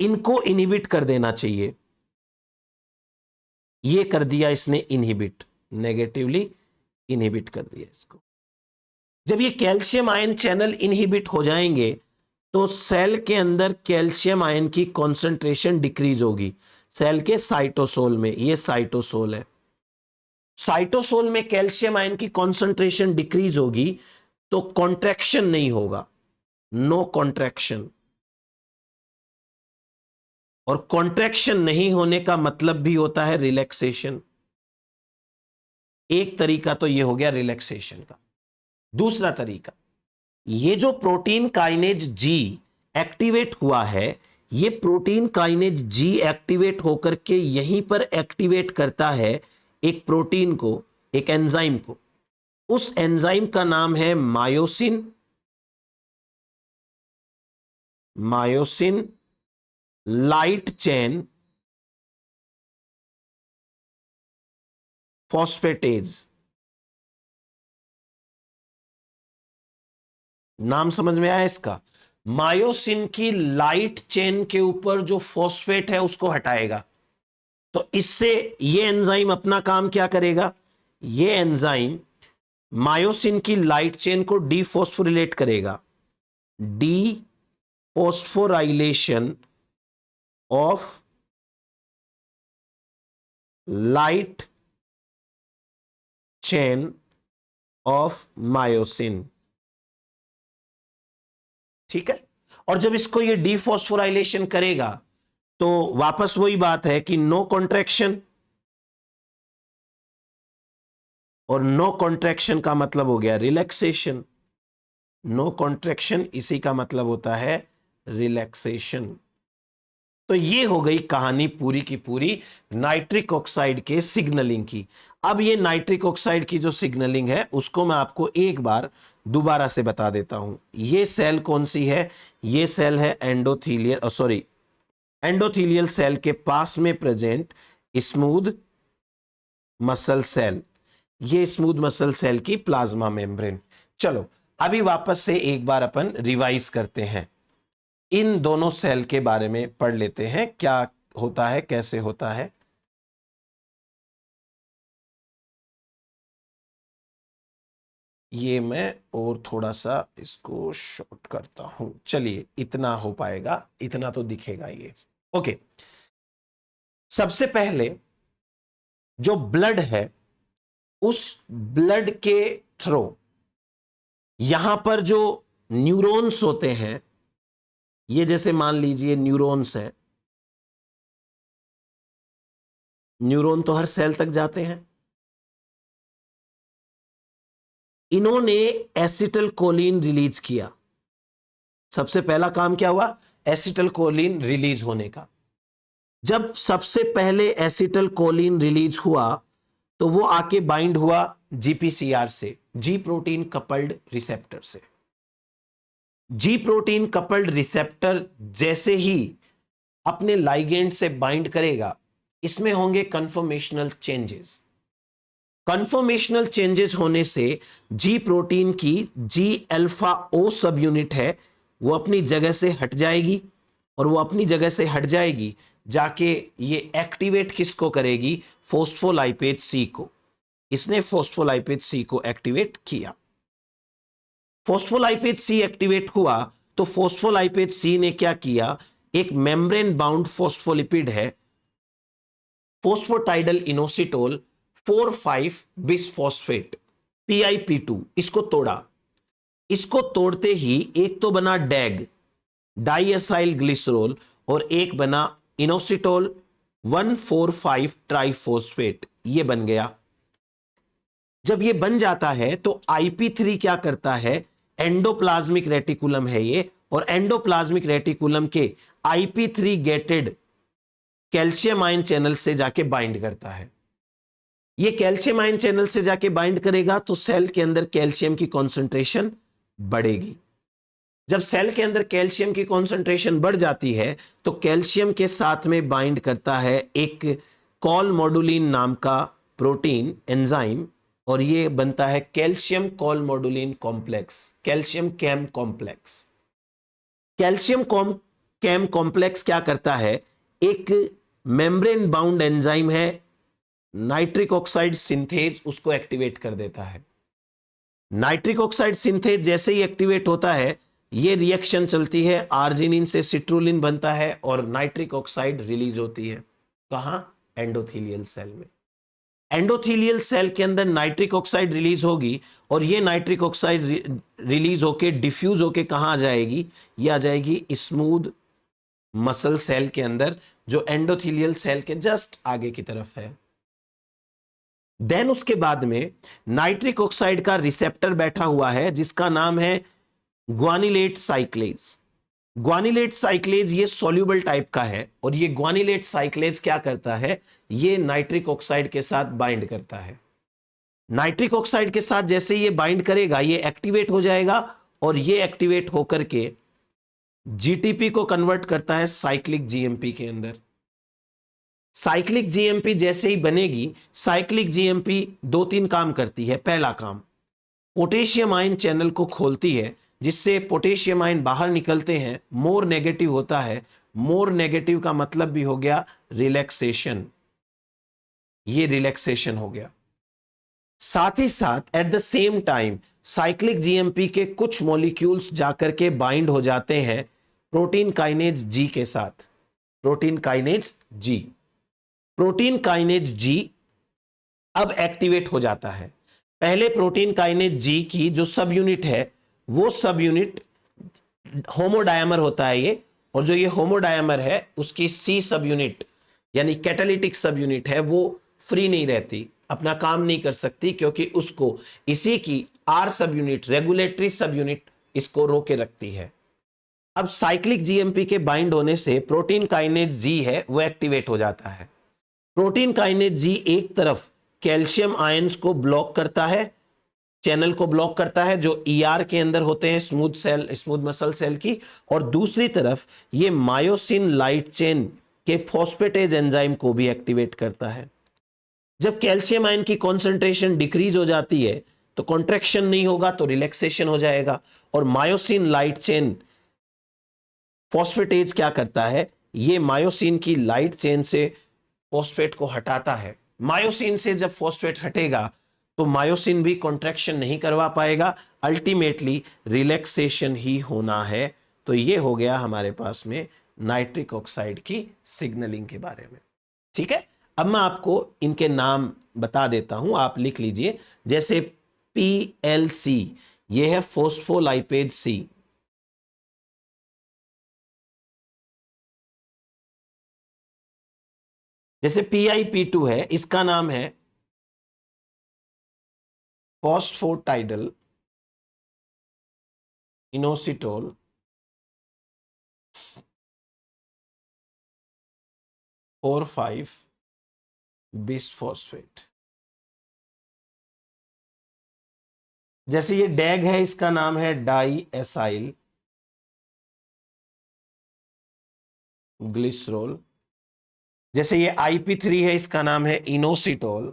इनको इनहिबिट कर देना चाहिए। ये कर दिया इसने इनहिबिट, नेगेटिवली इनहिबिट कर दिया इसको। जब ये कैल्शियम आयन चैनल इनहिबिट हो जाएंगे तो सेल के अंदर कैल्शियम आयन की कॉन्सेंट्रेशन डिक्रीज होगी। सेल के साइटोसोल में, ये साइटोसोल है, साइटोसोल में कैल्शियम आयन की कॉन्सेंट्रेशन डिक्रीज होगी तो कॉन्ट्रैक्शन नहीं होगा, नो कॉन्ट्रैक्शन। और कॉन्ट्रैक्शन नहीं होने का मतलब भी होता है रिलैक्सेशन। एक तरीका तो ये हो गया रिलैक्सेशन का। दूसरा तरीका, ये जो प्रोटीन काइनेज जी एक्टिवेट हुआ है, ये प्रोटीन काइनेज जी एक्टिवेट होकर के यहीं पर एक्टिवेट करता है एक प्रोटीन को, एक एंजाइम को। उस एंजाइम का नाम है myosin, myosin light chain phosphatase, नाम समझ में आया इसका? मायोसिन की लाइट चेन के ऊपर जो फॉस्फेट है उसको हटाएगा। तो इससे ये एंजाइम अपना काम क्या करेगा? ये एंजाइम मायोसिन की लाइट चेन को डीफॉस्फोरिलेट करेगा। Dephosphorylation of light chain of myosin, ठीक है। और जब इसको ये डीफॉस्फोराइलेशन करेगा तो वापस वही बात है कि नो कॉन्ट्रैक्शन, और नो कॉन्ट्रैक्शन का मतलब हो गया रिलैक्सेशन। नो कॉन्ट्रैक्शन इसी का मतलब होता है रिलैक्सेशन। तो ये हो गई कहानी पूरी की पूरी नाइट्रिक ऑक्साइड के सिग्नलिंग की। अब ये नाइट्रिक ऑक्साइड की जो सिग्नलिंग है उसको मैं आपको एक बार दोबारा से बता देता हूं। ये सेल कौन सी है? ये सेल है एंडोथीलियल सेल के पास में प्रेजेंट स्मूथ मसल सेल। ये स्मूथ मसल सेल की प्लाज्मा मेम्ब्रेन। चलो अभी वापस से एक बार अपन रिवाइज करते हैं, इन दोनों सेल के बारे में पढ़ लेते हैं, क्या होता है, कैसे होता है। ये मैं और थोड़ा सा इसको शॉर्ट करता हूं, चलिए इतना हो पाएगा, इतना तो दिखेगा ये। ओके, सबसे पहले जो ब्लड है उस ब्लड के थ्रू यहां पर जो न्यूरॉन्स होते हैं, ये जैसे मान लीजिए न्यूरॉन्स है, न्यूरॉन तो हर सेल तक जाते हैं। इन्होंने एसिटल कोलिन रिलीज किया। सबसे पहला काम क्या हुआ? एसिटल कोलिन रिलीज होने का। जब सबसे पहले एसिटल कोलिन रिलीज हुआ तो वो आके बाइंड हुआ जीपीसीआर से, जी प्रोटीन कपल्ड रिसेप्टर से। जी प्रोटीन कपल्ड रिसेप्टर जैसे ही अपने लाइगेंड से बाइंड करेगा, इसमें होंगे कन्फर्मेशनल चेंजेस। कन्फर्मेशनल चेंजेस होने से जी प्रोटीन की जी अल्फा ओ सब यूनिट है वो अपनी जगह से हट जाएगी, और वो अपनी जगह से हट जाएगी जाके ये एक्टिवेट किसको करेगी? फोस्फोलाइपेज सी को। इसने फोस्फोलाइपेज सी को एक्टिवेट किया। फोस्फोलाइपेज सी एक्टिवेट हुआ तो फोस्फोलाइपेज सी ने क्या किया? एक मेम्ब्रेन बाउंड फोस्फोलिपिड है फोस्फोटाइडल इनोसिटोल 4,5 बिसफॉस्फेट PIP2, इसको तोड़ा। इसको तोड़ते ही एक तो बना डैग डाइएसाइल ग्लिसरॉल और एक बना इनोसिटोल 1,4,5 ट्राइफॉस्फेट, ये बन गया। जब ये बन जाता है तो IP3 क्या करता है? एंडोप्लाज्मिक रेटिकुलम है ये, और एंडोप्लाज्मिक रेटिकुलम के IP3 gated calcium ion channel से जाके बाइंड करता है। ये कैल्शियम आयन चैनल से जाके बाइंड करेगा तो सेल के अंदर कैल्शियम की कॉन्सेंट्रेशन बढ़ेगी। जब सेल के अंदर कैल्शियम की कॉन्सेंट्रेशन बढ़ जाती है तो कैल्शियम के साथ में बाइंड करता है एक कॉल मॉडुलिन नाम का प्रोटीन एंजाइम, और ये बनता है calcium calmodulin complex, calcium CaM complex. Calcium CaM complex क्या करता है? एक मेम्ब्रेन बाउंड एंजाइम है नाइट्रिक ऑक्साइड सिंथेज, उसको एक्टिवेट कर देता है। नाइट्रिक ऑक्साइड सिंथेज जैसे ही एक्टिवेट होता है, ये रिएक्शन चलती है, आर्जिनिन से सिट्रुलिन बनता है और नाइट्रिक ऑक्साइड रिलीज होती है। कहां? एंडोथीलियल सेल में। एंडोथीलियल सेल के अंदर नाइट्रिक ऑक्साइड रिलीज होगी, और ये नाइट्रिक ऑक्साइड रिलीज होके डिफ्यूज होके कहां आ जाएगी? ये आ जाएगी स्मूथ मसल सेल के अंदर, जो एंडोथीलियल सेल के जस्ट आगे की तरफ है। देन उसके बाद में नाइट्रिक ऑक्साइड का रिसेप्टर बैठा हुआ है जिसका नाम है ग्वानिलेट साइक्लेज। ग्वानिलेट साइक्लेज ये सॉल्यूबल टाइप का है, और ये ग्वानिलेट साइक्लेज क्या करता है? ये नाइट्रिक ऑक्साइड के साथ बाइंड करता है। नाइट्रिक ऑक्साइड के साथ जैसे ये बाइंड करेगा, ये एक्टिवेट हो जाएगा, और ये एक्टिवेट होकर के जीटीपी को कन्वर्ट करता है साइक्लिक जीएमपी के अंदर। साइक्लिक जीएमपी जैसे ही बनेगी, साइक्लिक जीएमपी दो तीन काम करती है। पहला काम, पोटेशियम आयन चैनल को खोलती है, जिससे पोटेशियम आयन बाहर निकलते हैं, मोर नेगेटिव होता है। मोर नेगेटिव का मतलब भी हो गया रिलैक्सेशन, ये रिलैक्सेशन हो गया। साथ ही साथ at the same time cyclic GMP के कुछ मॉलिक्यूल्स जाकर के बाइंड हो जाते हैं प्रोटीन काइनेज जी के साथ। Protein kinase G, protein kinase जी अब एक्टिवेट हो जाता है। पहले प्रोटीन काइनेज जी की जो सब यूनिट है, वो सब यूनिट होमोडायमर होता है ये, और जो ये होमोडायमर है उसकी सी सब यूनिट यानी कैटालिटिक सब यूनिट है, वो फ्री नहीं रहती, अपना काम नहीं कर सकती, क्योंकि उसको इसी की आर सब यूनिट, रेगुलेटरी सब यूनिट, इसको रोके रखती है। अब साइक्लिक जीएमपी के बाइंड होने से प्रोटीन काइनेज जी है वो एक्टिवेट हो जाता है। प्रोटीन काइनेज जी एक तरफ कैल्शियम आयंस को ब्लॉक करता है, चैनल को ब्लॉक करता है जो ईआर के अंदर होते हैं, smooth cell, smooth muscle cell की, और दूसरी तरफ ये मायोसिन लाइट चेन के फॉस्फेटेज एंजाइम को भी एक्टिवेट करता है। जब कैल्शियम आयन की कॉन्सेंट्रेशन डिक्रीज हो जाती है तो कॉन्ट्रैक्शन नहीं होगा, तो रिलैक्सेशन हो जाएगा, और मायोसिन लाइट चेन फॉस्फेटेज क्या करता है, ये मायोसिन की लाइट चेन से फॉस्फेट को हटाता है। मायोसिन से जब फॉस्फेट हटेगा तो मायोसिन भी कॉन्ट्रैक्शन नहीं करवा पाएगा, अल्टीमेटली रिलैक्सेशन ही होना है। तो ये हो गया हमारे पास में नाइट्रिक ऑक्साइड की सिग्नलिंग के बारे में। ठीक है, अब मैं आपको इनके नाम बता देता हूं, आप लिख लीजिए। जैसे PLC, ये है फोस्फोलाइपेज सी। जैसे PIP2 है, इसका नाम है फॉस्फोटाइडल इनोसिटोल और 5 बिसफॉस्फेट। जैसे ये डैग है, इसका नाम है डाई एसाइल ग्लिसरॉल। जैसे ये IP3 है, इसका नाम है इनोसिटोल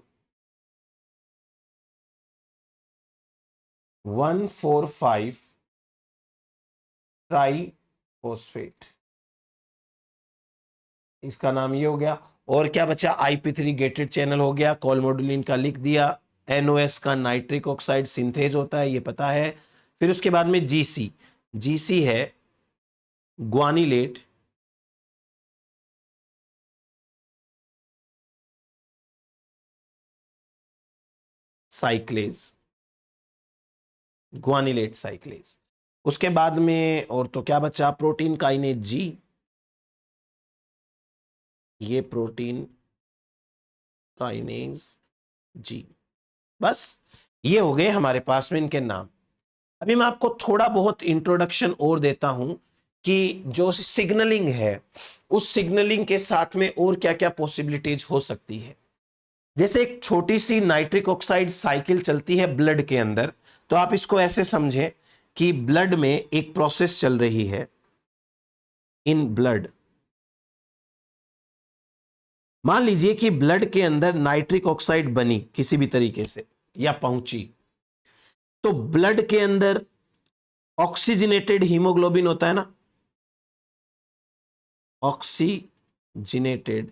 1,4,5 ट्राइफॉस्फेट, इसका नाम ये हो गया। और क्या बचा, IP3 गेटेड चैनल हो गया, कॉलमोडुलिन का लिख दिया, NOS का नाइट्रिक ऑक्साइड सिंथेज होता है, ये पता है। फिर उसके बाद में GC है ग्वानिलेट साइक्लेज, ग्वानिलेट साइक्लेज। उसके बाद में और तो क्या बचा, प्रोटीन काइनेज जी, ये प्रोटीन काइनेज जी। बस ये हो गए हमारे पास में इनके नाम। अभी मैं आपको थोड़ा बहुत इंट्रोडक्शन और देता हूं कि जो सिग्नलिंग है, उस सिग्नलिंग के साथ में और क्या क्या पॉसिबिलिटीज हो सकती है। जैसे एक छोटी सी नाइट्रिक ऑक्साइड साइकिल चलती है ब्लड के अंदर, तो आप इसको ऐसे समझें कि ब्लड में एक प्रोसेस चल रही है। इन ब्लड, मान लीजिए कि ब्लड के अंदर नाइट्रिक ऑक्साइड बनी किसी भी तरीके से या पहुंची, तो ब्लड के अंदर ऑक्सीजनेटेड हीमोग्लोबिन होता है ना, ऑक्सीजनेटेड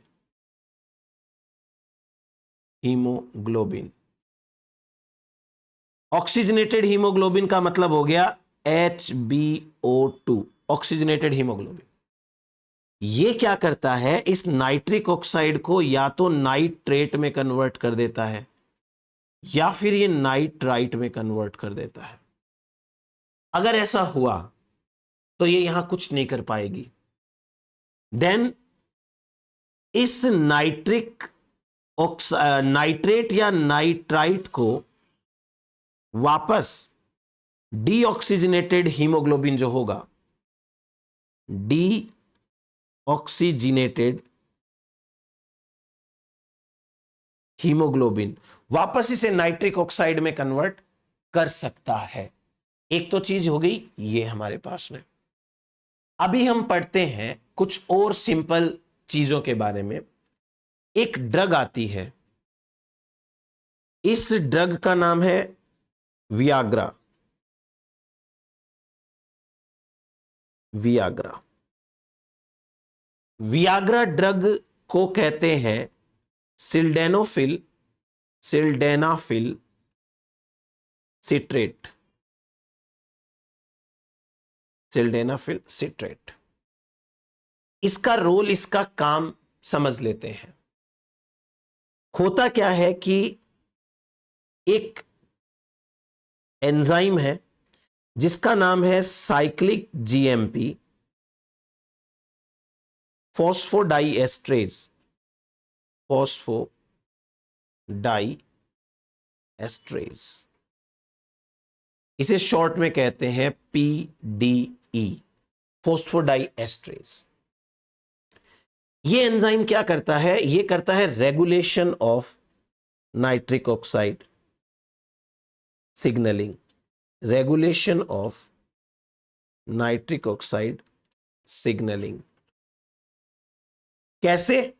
हीमोग्लोबिन। ऑक्सीजनेटेड हीमोग्लोबिन का मतलब हो गया HBO2, ऑक्सीजनेटेड हीमोग्लोबिन। ये क्या करता है, इस नाइट्रिक ऑक्साइड को या तो नाइट्रेट में कन्वर्ट कर देता है या फिर ये नाइट्राइट में कन्वर्ट कर देता है। अगर ऐसा हुआ तो ये यहां कुछ नहीं कर पाएगी। देन इस नाइट्रेट या नाइट्राइट को वापस डीऑक्सीजनेटेड हीमोग्लोबिन जो होगा, डीऑक्सीजनेटेड हीमोग्लोबिन, वापस इसे नाइट्रिक ऑक्साइड में कन्वर्ट कर सकता है। एक तो चीज हो गई ये हमारे पास में। अभी हम पढ़ते हैं कुछ और सिंपल चीजों के बारे में। एक ड्रग आती है, इस ड्रग का नाम है वियाग्रा। वियाग्रा वियाग्रा ड्रग को कहते हैं सिल्डेनाफिल सिट्रेट। सिल्डेनाफिल सिट्रेट, इसका रोल, इसका काम समझ लेते हैं। होता क्या है कि एक एंजाइम है जिसका नाम है साइक्लिक जीएमपी फॉस्फोडाइएस्ट्रेज। फॉस्फोडाइएस्ट्रेज, इसे शॉर्ट में कहते हैं पीडीई, फॉस्फोडाइएस्ट्रेज। ये एंजाइम क्या करता है? ये करता है regulation of nitric oxide signalling. Regulation of nitric oxide signalling कैसे?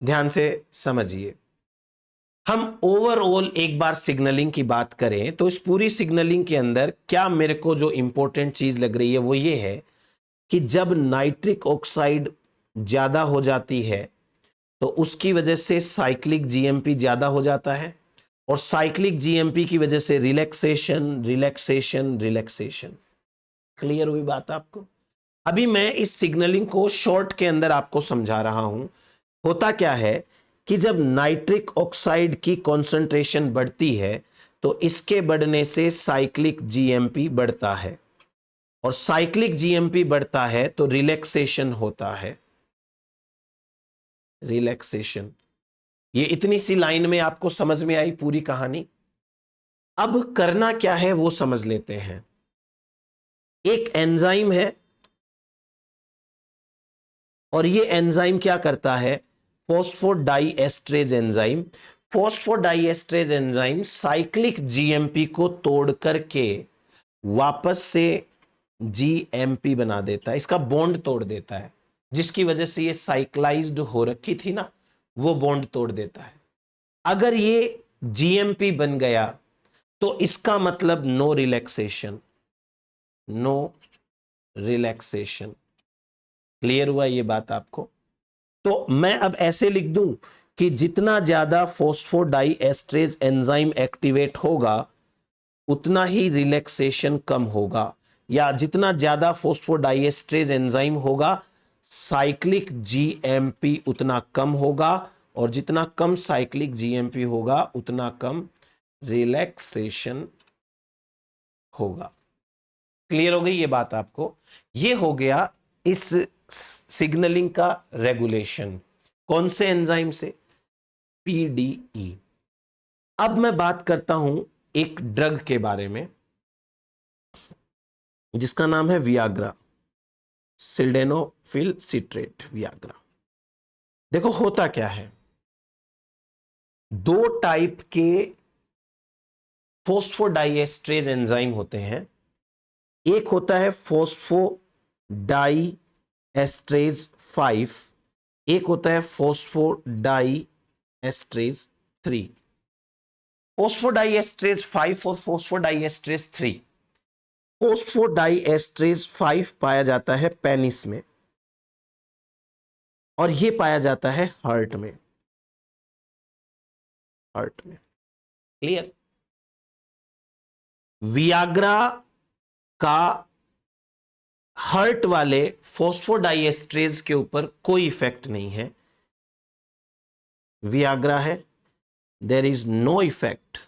ध्यान से समझिए। हम ओवरऑल एक बार सिग्नलिंग की बात करें तो इस पूरी सिग्नलिंग के अंदर क्या मेरे को जो इंपॉर्टेंट चीज लग रही है वो ये है कि जब नाइट्रिक ऑक्साइड ज्यादा हो जाती है तो उसकी वजह से साइक्लिक जीएमपी ज्यादा हो जाता है, और साइक्लिक जीएमपी की वजह से रिलैक्सेशन रिलैक्सेशन रिलैक्सेशन। क्लियर हुई बात आपको? अभी मैं इस सिग्नलिंग को शॉर्ट के अंदर आपको समझा रहा हूं। होता क्या है कि जब नाइट्रिक ऑक्साइड की कॉन्सेंट्रेशन बढ़ती है तो इसके बढ़ने से साइक्लिक जीएमपी बढ़ता है, और साइक्लिक जीएमपी बढ़ता है तो रिलैक्सेशन होता है। रिलैक्सेशन, ये इतनी सी लाइन में आपको समझ में आई पूरी कहानी? अब करना क्या है वो समझ लेते हैं। एक एंजाइम है और ये एंजाइम क्या करता है? फॉस्फोडाइएस्ट्रेज एंजाइम। फॉस्फोडाइएस्ट्रेज एंजाइम साइक्लिक जीएमपी को तोड़ करके वापस से जीएमपी बना देता है, इसका बॉन्ड तोड़ देता है, जिसकी वजह से ये साइक्लाइज्ड हो रखी थी ना, वो बॉन्ड तोड़ देता है। अगर ये जीएमपी बन गया तो इसका मतलब no relaxation, no relaxation. Clear हुआ ये बात आपको? तो मैं अब ऐसे लिख दूं कि जितना ज्यादा फॉस्फोडाइएस्ट्रेज एंजाइम एक्टिवेट होगा उतना ही रिलैक्सेशन कम होगा, या जितना ज्यादा फॉस्फोडाइएस्ट्रेज एंजाइम होगा साइक्लिक जीएमपी उतना कम होगा, और जितना कम साइक्लिक जीएमपी होगा उतना कम रिलैक्सेशन होगा। क्लियर हो गई ये बात आपको? ये हो गया इस सिग्नलिंग का रेगुलेशन। कौन से एंजाइम से? पीडीई। अब मैं बात करता हूं एक ड्रग के बारे में जिसका नाम है वियाग्रा, सिल्डेनाफिल सिट्रेट, वियाग्रा। देखो होता क्या है, दो टाइप के फॉस्फोडाइएस्ट्रेज एंजाइम होते हैं। एक होता है फॉस्फोडाइएस्ट्रेज 5, एक होता है फॉस्फोडाइएस्ट्रेज 3। फॉस्फोडाइएस्ट्रेज 5 और फॉस्फोडाइएस्ट्रेज 3। फॉस्फोडाइएस्ट्रेज 5 पाया जाता है पेनिस में, और यह पाया जाता है हार्ट में। हार्ट में। क्लियर? वियाग्रा का हार्ट वाले फॉस्फोडाइएस्ट्रेज के ऊपर कोई इफेक्ट नहीं है। वियाग्रा है, there is no effect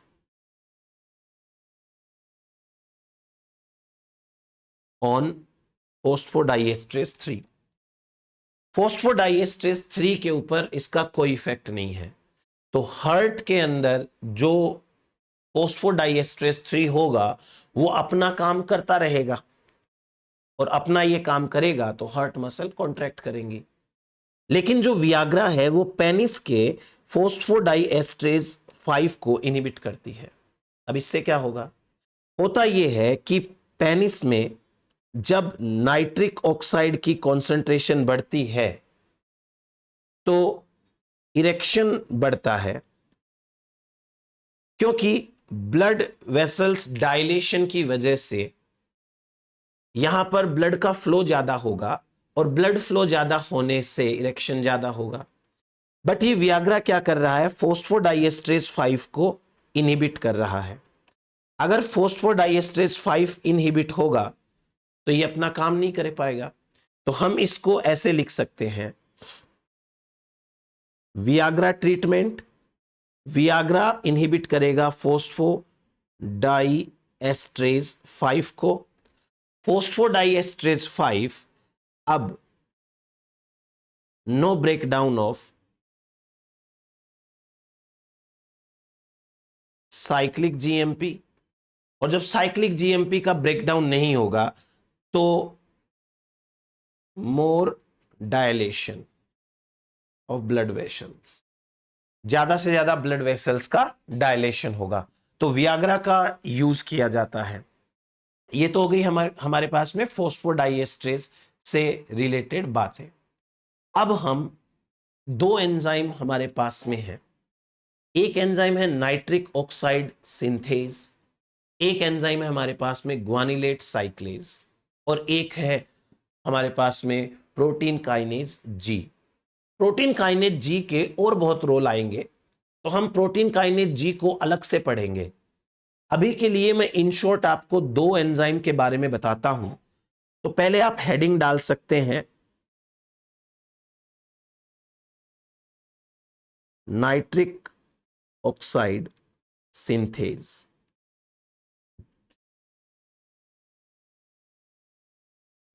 on phosphodiesterase 3। Phosphodiesterase 3 के ऊपर इसका कोई इफेक्ट नहीं है। तो हार्ट के अंदर जो फॉस्फोडाइएस्ट्रेज 3 होगा वो अपना काम करता रहेगा, और अपना ये काम करेगा तो हार्ट मसल कॉन्ट्रैक्ट करेंगी। लेकिन जो वियाग्रा है वो पेनिस के फॉस्फोडाइएस्ट्रेज 5 को इनहिबिट करती है। अब इससे क्या होगा? होता यह है कि पेनिस में जब नाइट्रिक ऑक्साइड की कॉन्सेंट्रेशन बढ़ती है तो इरेक्शन बढ़ता है, क्योंकि ब्लड वेसल्स डायलेशन की वजह से यहां पर ब्लड का फ्लो ज्यादा होगा, और ब्लड फ्लो ज्यादा होने से इरेक्शन ज्यादा होगा। बट ये वियाग्रा क्या कर रहा है, फोस्फोडाइएस्ट्रेज 5 को इनहिबिट कर रहा है। अगर फोस्फोडाइएस्ट्रेज 5 इनहिबिट होगा तो ये अपना काम नहीं कर पाएगा। तो हम इसको ऐसे लिख सकते हैं, वियाग्रा ट्रीटमेंट, वियाग्रा इनहिबिट करेगा फोस्फोडाइएस्ट्रेज 5 को। फोस्फोडाइएस्ट्रेज 5 अब no breakdown of cyclic GMP, और जब साइक्लिक जीएमपी का ब्रेकडाउन नहीं होगा तो more dilation of blood vessels, ज्यादा से ज्यादा ब्लड वेसल्स का डायलेशन होगा। तो वियाग्रा का यूज किया जाता है। ये तो हो गई हमारे पास में फोस्फोडाइएस्ट्रेज से रिलेटेड बातें। अब हम दो एंजाइम हमारे पास में है। एक एंजाइम है नाइट्रिक ऑक्साइड सिंथेज, एक एंजाइम है हमारे पास में ग्वानिलेट साइक्लेज, और एक है हमारे पास में protein kinase G. Protein kinase जी के और बहुत रोल आएंगे, तो हम प्रोटीन काइनेज जी को अलग से पढ़ेंगे। अभी के लिए मैं इन शॉर्ट आपको दो एंजाइम के बारे में बताता हूं। तो पहले आप हेडिंग डाल सकते हैं, nitric oxide synthase.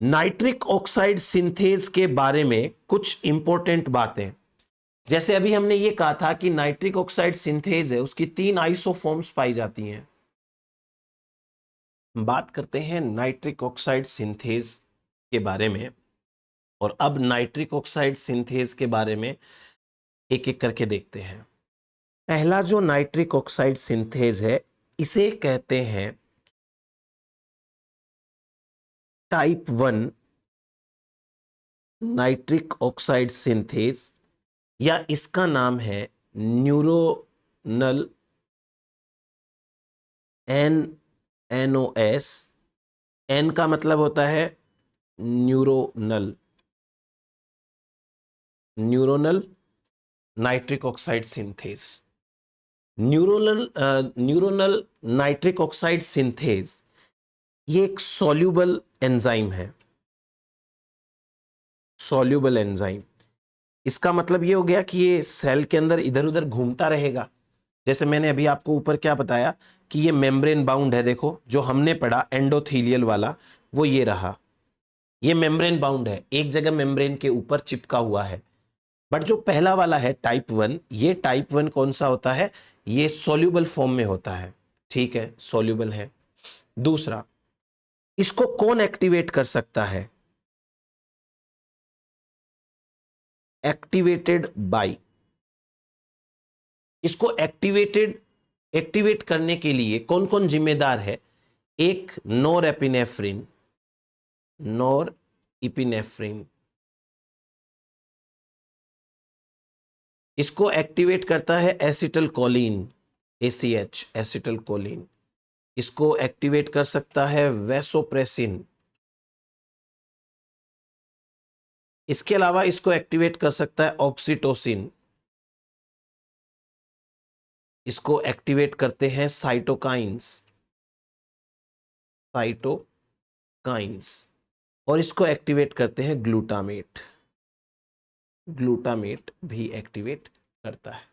Nitric oxide synthase के बारे में कुछ इंपॉर्टेंट बातें, जैसे अभी हमने ये कहा था कि नाइट्रिक ऑक्साइड सिंथेज है, उसकी 3 आइसोफॉर्म्स पाई जाती हैं। बात करते हैं नाइट्रिक ऑक्साइड सिंथेज के बारे में, और अब नाइट्रिक ऑक्साइड सिंथेज के बारे में एक एक करके देखते हैं। पहला जो नाइट्रिक ऑक्साइड सिंथेज है, इसे कहते हैं टाइप 1 नाइट्रिक ऑक्साइड सिंथेज, या इसका नाम है न्यूरोनल NNOS। एन का मतलब होता है neuronal, neuronal nitric oxide synthase. Neuronal nitric oxide synthase ये एक सॉल्यूबल एंजाइम है। सॉल्यूबल एंजाइम, इसका मतलब ये हो गया कि ये सेल के अंदर इधर उधर घूमता रहेगा। जैसे मैंने अभी आपको ऊपर क्या बताया कि ये मेम्ब्रेन बाउंड है, देखो जो हमने पढ़ा एंडोथीलियल वाला, वो ये रहा, ये मेम्ब्रेन बाउंड है, एक जगह मेम्ब्रेन के ऊपर चिपका हुआ है। बट जो पहला वाला है टाइप 1, ये टाइप 1 कौन सा होता है, ये सॉल्यूबल फॉर्म में होता है। ठीक है, सॉल्यूबल है। दूसरा, इसको कौन एक्टिवेट कर सकता है, एक्टिवेटेड बाय। इसको एक्टिवेट करने के लिए कौन कौन जिम्मेदार है, एक नोर एपिनेफ्रिन, नोर इपिनेफ्रिन इसको एक्टिवेट करता है acetylcholine, ACH acetylcholine. इसको एक्टिवेट कर सकता है वैसोप्रेसिन। इसके अलावा इसको एक्टिवेट कर सकता है ऑक्सीटोसिन। इसको एक्टिवेट करते हैं साइटोकाइंस, साइटोकाइंस, और इसको एक्टिवेट करते हैं ग्लूटामेट। ग्लूटामेट भी एक्टिवेट करता है।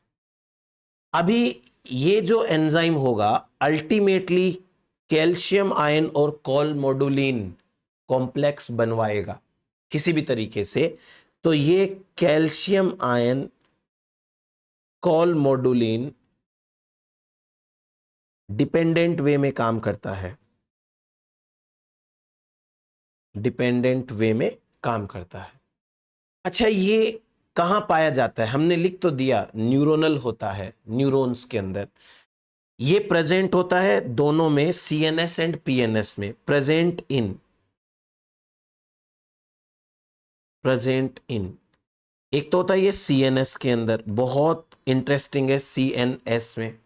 अभी ये जो एंजाइम होगा अल्टीमेटली कैल्शियम आयन और कोलमोडुलिन कॉम्प्लेक्स बनवाएगा किसी भी तरीके से। तो ये कैल्शियम आयन कोलमोडुलिन डिपेंडेंट वे में काम करता है, डिपेंडेंट वे में काम करता है। अच्छा, ये कहां पाया जाता है, हमने लिख तो दिया न्यूरोनल होता है, न्यूरॉन्स के अंदर। ये प्रेजेंट होता है दोनों में, CNS एंड PNS में। प्रेजेंट इन एक तो होता है ये सीएनएस के अंदर, बहुत इंटरेस्टिंग है सीएनएस में,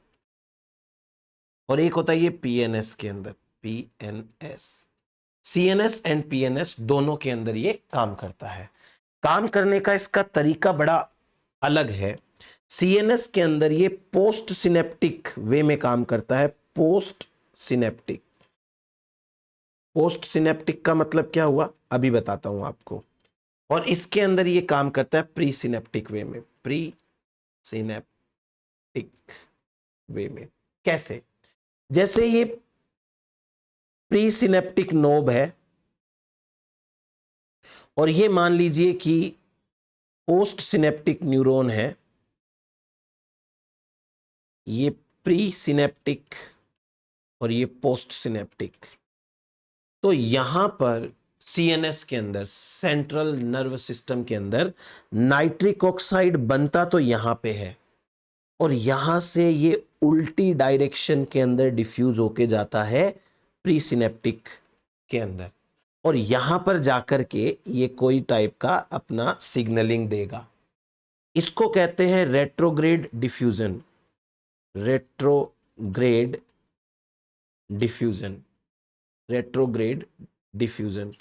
और एक होता है ये पीएनएस के अंदर, पीएनएस। सीएनएस एंड पीएनएस दोनों के अंदर ये काम करता है। काम करने का इसका तरीका बड़ा अलग है। सीएनएस के अंदर ये पोस्ट सिनेप्टिक वे में काम करता है। पोस्ट सिनेप्टिक, पोस्ट सिनेप्टिक का मतलब क्या हुआ अभी बताता हूं आपको। और इसके अंदर ये काम करता है प्री सिनेप्टिक वे में। प्री सिनेप्टिक वे में कैसे? जैसे ये प्री सिनेप्टिक नोब है, और ये मान लीजिए कि पोस्ट सिनेप्टिक न्यूरॉन है, ये प्री सिनेप्टिक और ये पोस्ट सिनेप्टिक। तो यहां पर सीएनएस के अंदर, सेंट्रल नर्व सिस्टम के अंदर, नाइट्रिक ऑक्साइड बनता तो यहां पे है, और यहां से ये उल्टी डायरेक्शन के अंदर डिफ्यूज होके जाता है प्री सिनेप्टिक के अंदर, और यहां पर जाकर के ये कोई टाइप का अपना सिग्नलिंग देगा। इसको कहते हैं retrograde diffusion. Retrograde diffusion, retrograde diffusion,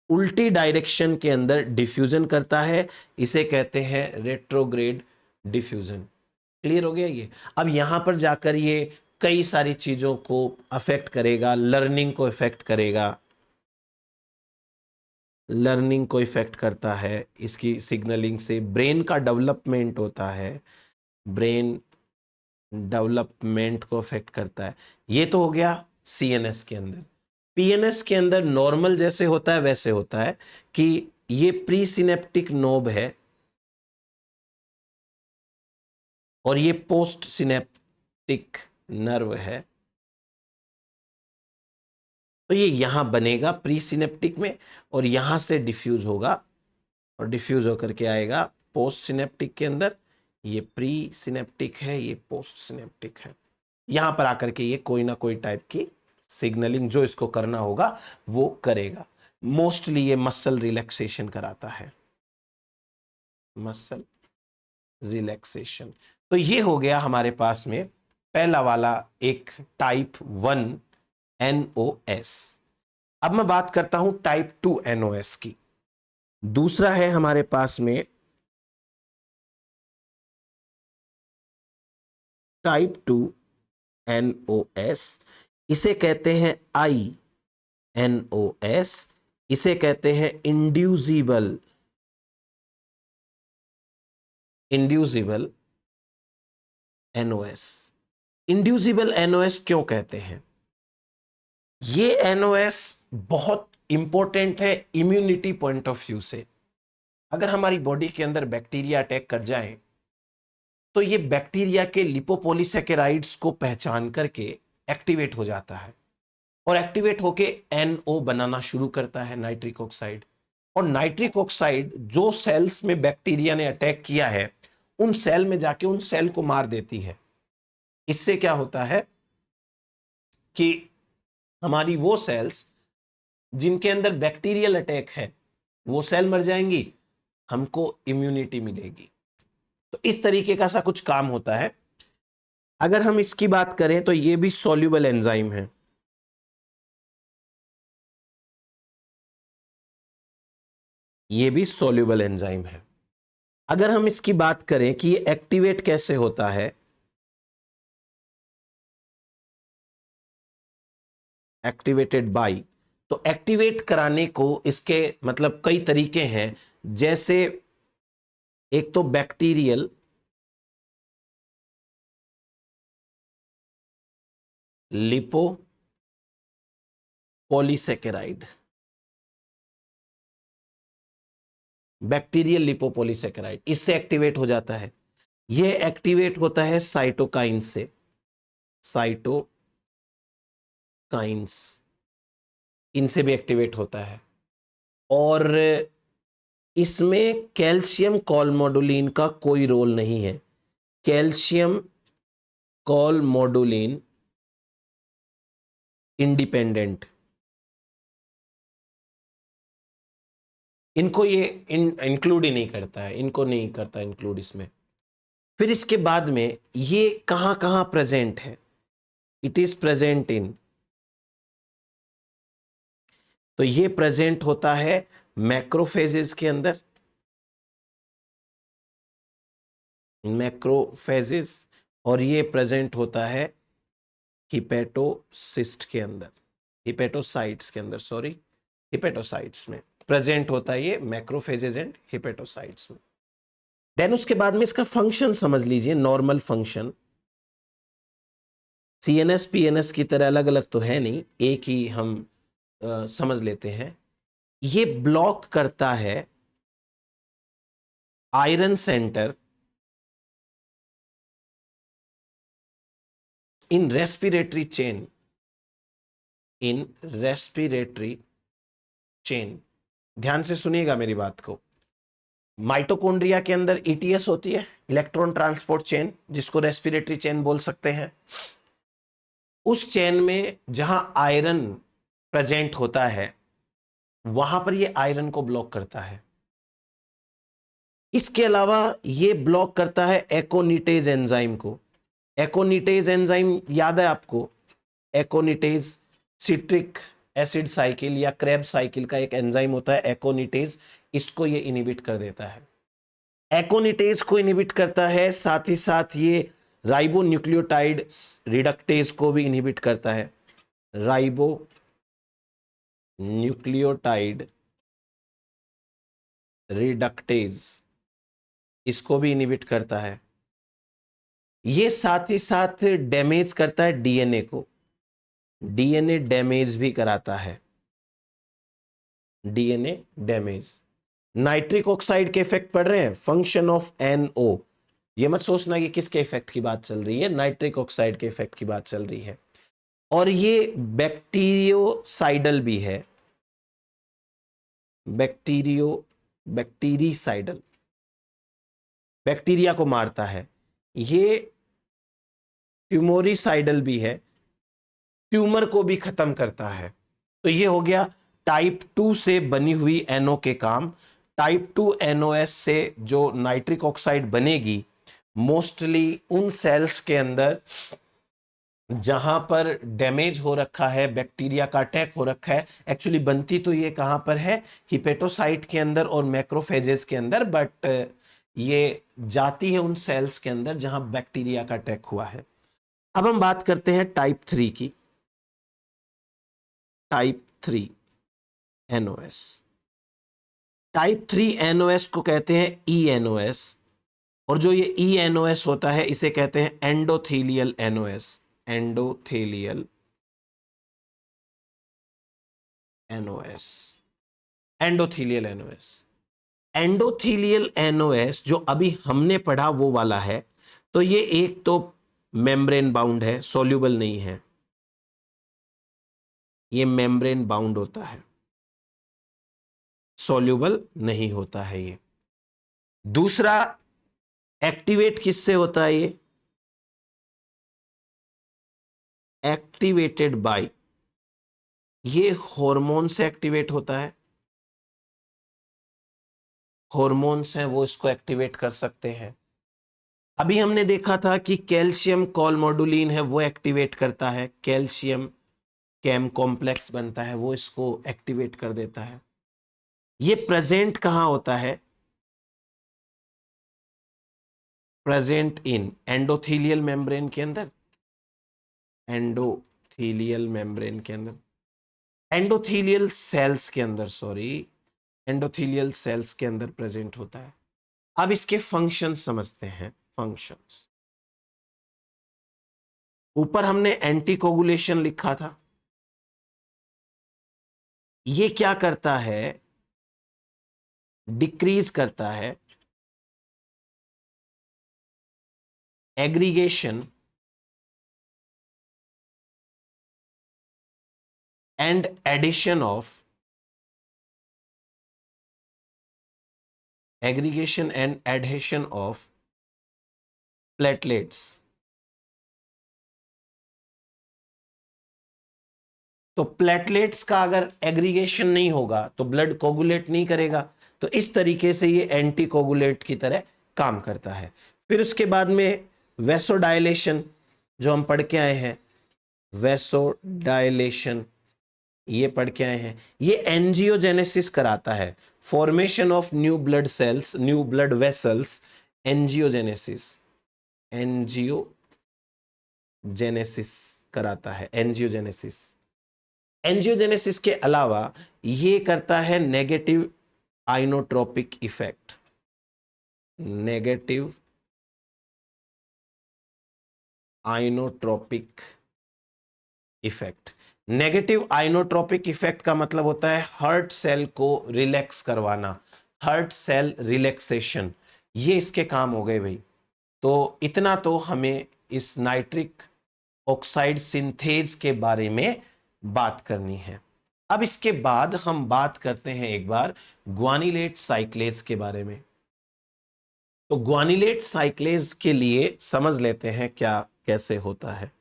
उल्टी डायरेक्शन के अंदर डिफ्यूजन करता है, इसे कहते हैं रेट्रोग्रेड डिफ्यूजन। क्लियर हो गया ये? अब यहां पर जाकर ये कई सारी चीजों को अफेक्ट करेगा, लर्निंग को इफेक्ट करेगा, लर्निंग को इफेक्ट करता है, इसकी सिग्नलिंग से ब्रेन का डेवलपमेंट होता है, ब्रेन डेवलपमेंट को अफेक्ट करता है। ये तो हो गया सीएनएस के अंदर। पीएनएस के अंदर नॉर्मल जैसे होता है वैसे होता है कि ये प्री सिनेप्टिक नोब है और ये पोस्ट सिनेप्टिक नर्व है, तो ये यहां बनेगा प्री सिनेप्टिक में, और यहां से डिफ्यूज होगा, और डिफ्यूज होकर के आएगा पोस्ट सिनेप्टिक के अंदर। ये प्री सिनेप्टिक है, ये पोस्ट सिनेप्टिक है, यहां पर आकर के ये कोई ना कोई टाइप की सिग्नलिंग जो इसको करना होगा वो करेगा। मोस्टली ये मसल रिलैक्सेशन कराता है, मसल रिलैक्सेशन। तो ये हो गया हमारे पास में पहला वाला एक टाइप 1 एनओएस। अब मैं बात करता हूं टाइप 2 एनओएस की। दूसरा है हमारे पास में टाइप 2 एनओएस, इसे कहते हैं आईएनओएस, इसे कहते हैं inducible, inducible NOS. Inducible NOS क्यों कहते हैं? ये एनओएस बहुत इंपॉर्टेंट है इम्यूनिटी पॉइंट ऑफ व्यू से। अगर हमारी बॉडी के अंदर बैक्टीरिया अटैक कर जाए तो ये बैक्टीरिया के लिपोपॉलीसैकेराइड्स को पहचान करके एक्टिवेट हो जाता है, और एक्टिवेट होके एनओ बनाना शुरू करता है, नाइट्रिक ऑक्साइड। और नाइट्रिक ऑक्साइड जो सेल्स में बैक्टीरिया ने अटैक किया है उन सेल में जाके उन सेल को मार देती है। इससे क्या होता है कि हमारी वो सेल्स जिनके अंदर बैक्टीरियल अटैक है वो सेल मर जाएंगी, हमको इम्यूनिटी मिलेगी। तो इस तरीके का सा कुछ काम होता है। अगर हम इसकी बात करें तो ये भी सॉल्युबल एंजाइम है, ये भी सॉल्युबल एंजाइम है। अगर हम इसकी बात करें कि ये एक्टिवेट कैसे होता है, एक्टिवेटेड बाय, तो एक्टिवेट कराने को इसके मतलब कई तरीके हैं। जैसे एक तो bacterial lipo polysaccharide, bacterial lipopolysaccharide इससे एक्टिवेट हो जाता है। यह एक्टिवेट होता है साइटोकाइन से, साइटोकाइंस इनसे भी एक्टिवेट होता है। और इसमें कैल्शियम कॉलमोडुलिन का कोई रोल नहीं है। कैल्शियम कॉलमोडुलिन इंडिपेंडेंट, इनको ये इंक्लूड ही नहीं करता है, इनको नहीं करता इंक्लूड इसमें। फिर इसके बाद में ये कहां कहां प्रेजेंट है, इट इज प्रेजेंट इन, तो ये प्रेजेंट होता है मैक्रोफेजेस के अंदर, मैक्रोफेजेस, और ये प्रेजेंट होता है हिपेटोसिस्ट के अंदर, हिपेटोसाइट्स के अंदर, सॉरी, हिपेटोसाइट्स में प्रेजेंट होता है ये मैक्रोफेजेस एंड हिपेटोसाइट्स में। देन उसके बाद में इसका फंक्शन समझ लीजिए, नॉर्मल फंक्शन। सीएनएस पीएनएस की तरह अलग अलग तो है नहीं, एक ही हम समझ लेते हैं। ये ब्लॉक करता है आयरन सेंटर इन रेस्पिरेटरी चेन, इन रेस्पिरेटरी चेन। ध्यान से सुनिएगा मेरी बात को। माइटोकॉन्ड्रिया के अंदर ईटीएस होती है, इलेक्ट्रॉन ट्रांसपोर्ट चेन, जिसको रेस्पिरेटरी चेन बोल सकते हैं। उस चेन में जहां आयरन प्रेजेंट होता है वहां पर ये आयरन को ब्लॉक करता है। इसके अलावा ये ब्लॉक करता है एकोनिटेज एंजाइम को। एकोनिटेज एंजाइम याद है आपको? एकोनिटेज सिट्रिक एसिड साइकिल या क्रेब साइकिल का एक एंजाइम होता है एकोनिटेज, इसको ये इनिबिट कर देता है। एकोनिटेज को इनिबिट करता है, साथ ही साथ ये राइबो न्यूक्लियोटाइड रिडक्टेज को भी इनिबिट करता है। राइबो न्यूक्लियोटाइड रिडक्टेज, इसको भी इनिबिट करता है। ये साथ ही साथ डैमेज करता है डीएनए को, डीएनए डैमेज भी कराता है, डीएनए डैमेज। नाइट्रिक ऑक्साइड के इफेक्ट पड़ रहे हैं, फंक्शन ऑफ एनओ। ये मत सोचना कि किसके इफेक्ट की बात चल रही है, नाइट्रिक ऑक्साइड के इफेक्ट की बात चल रही है। और ये बैक्टीरियोसाइडल भी है, बैक्टीरिसाइडल, बैक्टीरिया को मारता है। ये ट्यूमोरिसाइडल भी है, ट्यूमर को भी खत्म करता है। तो ये हो गया टाइप 2 से बनी हुई एनओ के काम। टाइप 2 एनओएस से जो नाइट्रिक ऑक्साइड बनेगी मोस्टली उन सेल्स के अंदर जहां पर डैमेज हो रखा है, बैक्टीरिया का अटैक हो रखा है। एक्चुअली बनती तो ये कहां पर है, हिपेटोसाइट के अंदर और मैक्रोफेजेस के अंदर, बट ये जाती है उन सेल्स के अंदर जहां बैक्टीरिया का अटैक हुआ है। अब हम बात करते हैं टाइप 3 की, टाइप 3 एनओएस। टाइप 3 एनओएस को कहते हैं ईएनओएस, और जो ये ईएनओएस होता है इसे कहते हैं endothelial NOS, endothelial NOS, endothelial NOS. Endothelial NOS जो अभी हमने पढ़ा वो वाला है, तो ये एक तो मेम्ब्रेन बाउंड है, सॉल्यूबल नहीं है, ये मेम्ब्रेन बाउंड होता है, सॉल्यूबल नहीं होता है ये। दूसरा, एक्टिवेट किससे होता है ये? एक्टिवेटेड बाय, ये हार्मोन से एक्टिवेट होता है, हार्मोन्स हैं वो इसको एक्टिवेट कर सकते हैं। अभी हमने देखा था कि कैल्शियम कॉलमोडुलिन है वो एक्टिवेट करता है, कैल्शियम कैम कॉम्प्लेक्स बनता है वो इसको एक्टिवेट कर देता है। ये प्रेजेंट कहां होता है? प्रेजेंट इन एंडोथेलियल मेम्ब्रेन के अंदर, एंडोथेलियल मेम्ब्रेन के अंदर, एंडोथेलियल सेल्स के अंदर, सॉरी, एंडोथेलियल सेल्स के अंदर प्रेजेंट होता है। अब इसके फंक्शन समझते हैं, फंक्शंस। ऊपर हमने एंटीकोगुलेशन लिखा था, ये क्या करता है? डिक्रीज करता है aggregation and addition of, aggregation and adhesion of platelets. तो प्लेटलेट्स का अगर एग्रीगेशन नहीं होगा तो ब्लड कोगुलेट नहीं करेगा, तो इस तरीके से ये एंटीकोगुलेंट की तरह काम करता है। फिर उसके बाद में वेसोडाइलेशन जो हम पढ़ के आए हैं, वेसोडाइलेशन ये पढ़ के आए हैं, ये एंजियोजेनेसिस कराता है, formation of new blood cells, new blood vessels, angiogenesis, angiogenesis कराता है, एंजियोजेनेसिस। एंजियोजेनेसिस के अलावा ये करता है negative inotropic effect, negative inotropic effect. Negative inotropic effect का मतलब होता है हार्ट सेल को रिलैक्स करवाना, हार्ट सेल रिलैक्सेशन, ये इसके काम हो गए भाई। तो इतना तो हमें इस नाइट्रिक ऑक्साइड सिंथेज के बारे में बात करनी है। अब इसके बाद हम बात करते हैं एक बार ग्वानिलेट साइक्लेज के बारे में। तो ग्वानिलेट साइक्लेज के लिए समझ लेते हैं क्या कैसे होता है।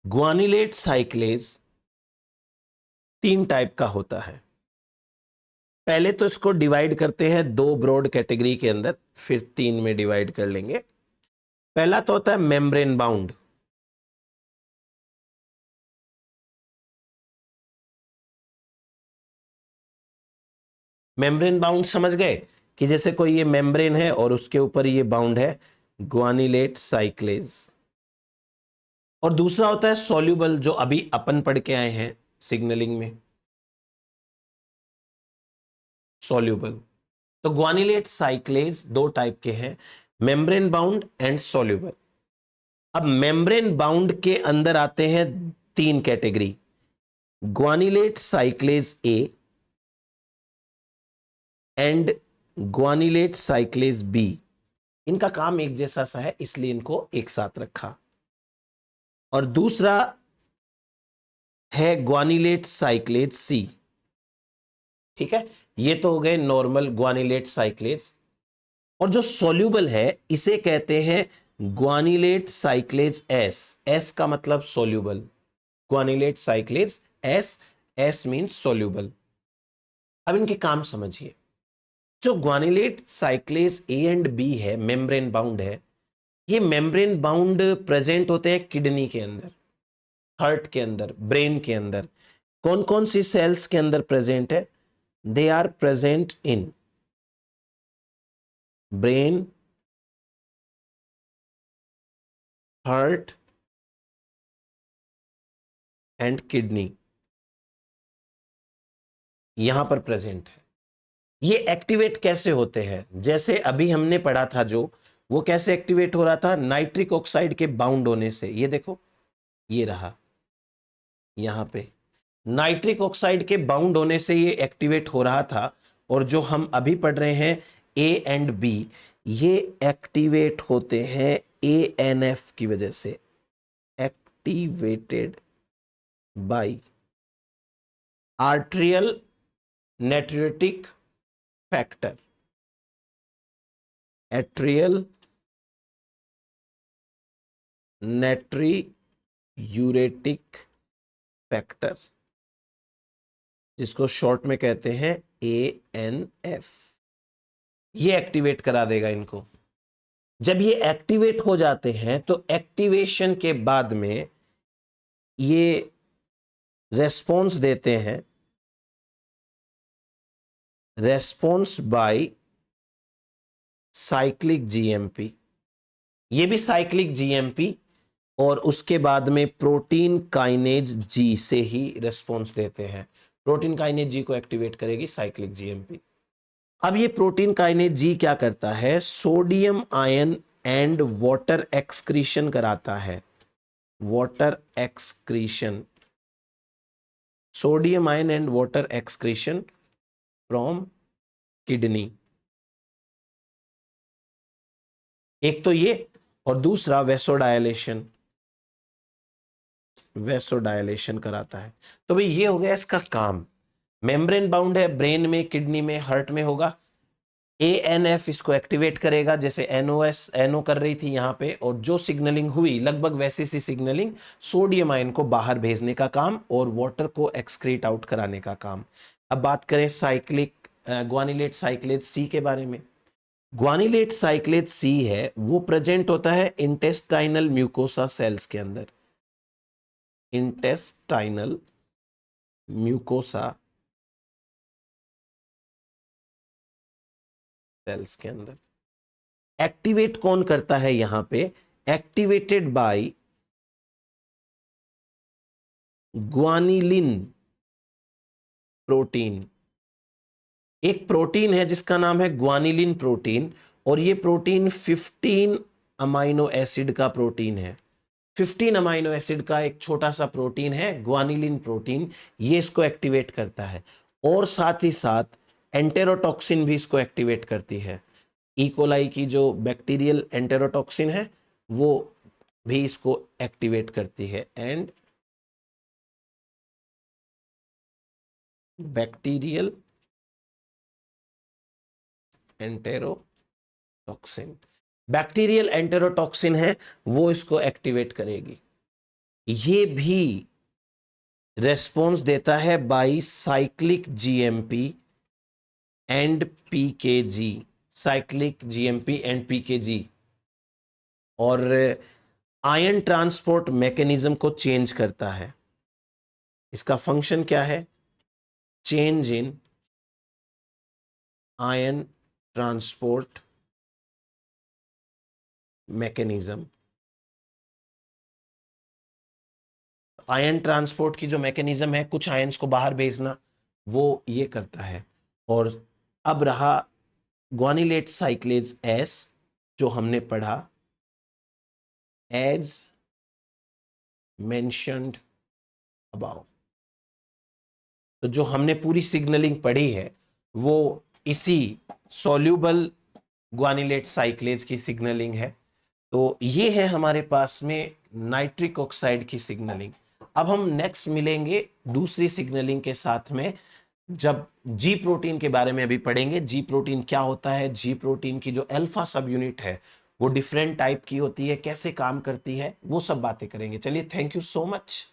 ग्वानिलेट साइक्लेज 3 टाइप का होता है। पहले तो इसको डिवाइड करते हैं 2 ब्रॉड कैटेगरी के अंदर, फिर 3 में डिवाइड कर लेंगे। पहला तो होता है मेम्ब्रेन बाउंड। मेम्ब्रेन बाउंड समझ गए कि जैसे कोई ये मेम्ब्रेन है और उसके ऊपर ये बाउंड है, ग्वानिलेट साइक्लेज। और दूसरा होता है सॉल्यूबल, जो अभी अपन पढ़ के आए हैं सिग्नलिंग में, सॉल्यूबल। तो ग्वानिलेट साइक्लेज 2 टाइप के हैं, मेम्ब्रेन बाउंड एंड सॉल्यूबल। अब मेम्ब्रेन बाउंड के अंदर आते हैं 3 category, guanylate cyclase A and guanylate cyclase B. इनका काम एक जैसा सा है इसलिए इनको एक साथ रखा। और दूसरा है ग्वानिलेट साइक्लेज सी। ठीक है, ये तो हो गए नॉर्मल ग्वानिलेट साइक्लेज। और जो सॉल्यूबल है इसे कहते हैं ग्वानिलेट साइक्लेज एस। एस का मतलब soluble, guanylate cyclase S, S means soluble. अब इनके काम समझिए। जो guanylate cyclase A and B है, मेम्ब्रेन बाउंड है, ये मेम्ब्रेन बाउंड प्रेजेंट होते हैं किडनी के अंदर, हार्ट के अंदर, ब्रेन के अंदर। कौन कौन सी सेल्स के अंदर प्रेजेंट है? They are present in brain, heart and kidney, यहां पर प्रेजेंट है। ये एक्टिवेट कैसे होते हैं? जैसे अभी हमने पढ़ा था जो, वो कैसे एक्टिवेट हो रहा था? नाइट्रिक ऑक्साइड के बाउंड होने से। ये देखो, ये रहा, यहां पे नाइट्रिक ऑक्साइड के बाउंड होने से ये एक्टिवेट हो रहा था। और जो हम अभी पढ़ रहे हैं ए एंड बी, ये एक्टिवेट होते हैं एएनएफ की वजह से, activated by atrial natriuretic factor, atrial natriuretic factor, जिसको शॉर्ट में कहते हैं एएनएफ। ये एक्टिवेट करा देगा इनको। जब ये एक्टिवेट हो जाते हैं तो एक्टिवेशन के बाद में ये रेस्पॉन्स देते हैं, रेस्पॉन्स बाय साइक्लिक जीएमपी। ये भी साइक्लिक जीएमपी, और उसके बाद में प्रोटीन काइनेज जी से ही रेस्पॉन्स देते हैं। प्रोटीन काइनेज जी को एक्टिवेट करेगी साइक्लिक जीएमपी। अब ये प्रोटीन काइनेज जी क्या करता है? Sodium ion and water excretion कराता है, water excretion, sodium ion and water excretion from kidney. एक तो ये, और दूसरा वेसोडायलेशन, वेसोडायलेशन कराता है। तो भाई ये हो गया इसका काम। मेम्ब्रेन बाउंड है, ब्रेन में, किडनी में, हार्ट में होगा। ANF इसको एक्टिवेट करेगा, जैसे NOS NO कर रही थी यहाँ पे, और जो सिग्नलिंग हुई लगभग वैसी सी सिग्नलिंग, सोडियम आयन को बाहर भेजने का काम और वाटर को एक्सक्रीट आउट कराने का काम। अब बात करें साइक्लिक ग्वानिलेट साइक्लेज सी के बारे में। ग्वानिलेट साइक्लेज सी है वो प्रेजेंट होता है इंटेस्टाइनल म्यूकोसा सेल्स के अंदर, इंटेस्टाइनल म्यूकोसा सेल्स के अंदर। एक्टिवेट कौन करता है यहां पे? Activated by guanylin protein. एक प्रोटीन है जिसका नाम है ग्वानिलिन प्रोटीन, और ये प्रोटीन 15 अमाइनो एसिड का प्रोटीन है। 15 अमाइनो एसिड का एक छोटा सा प्रोटीन है ग्वानिलिन प्रोटीन, ये इसको एक्टिवेट करता है। और साथ ही साथ एंटेरोटॉक्सिन भी इसको एक्टिवेट करती है। इकोलाई की जो बैक्टीरियल एंटेरोटॉक्सिन है वो भी इसको एक्टिवेट करती है। And bacterial enterotoxin, bacterial enterotoxin है वो इसको एक्टिवेट करेगी। ये भी रेस्पॉन्स देता है by cyclic GMP and PKG, cyclic GMP and PKG, और आयन ट्रांसपोर्ट मैकेनिज्म को चेंज करता है। इसका फंक्शन क्या है? Change in ion transport mechanism. Ion transport की जो मैकेनिज्म है, कुछ आयंस को बाहर भेजना, वो ये करता है। और अब रहा ग्वानिलेट साइक्लेज एस, जो हमने पढ़ा एज मेंशन्ड अबाउ। तो जो हमने पूरी सिग्नलिंग पढ़ी है वो इसी सॉल्यूबल ग्वानिलेट साइक्लेज की सिग्नलिंग है। तो ये है हमारे पास में नाइट्रिक ऑक्साइड की सिग्नलिंग। अब हम नेक्स्ट मिलेंगे दूसरी सिग्नलिंग के साथ में, जब जी प्रोटीन के बारे में अभी पढ़ेंगे। जी प्रोटीन क्या होता है, जी प्रोटीन की जो अल्फा सब यूनिट है वो डिफरेंट टाइप की होती है, कैसे काम करती है, वो सब बातें करेंगे। चलिए, थैंक यू सो मच।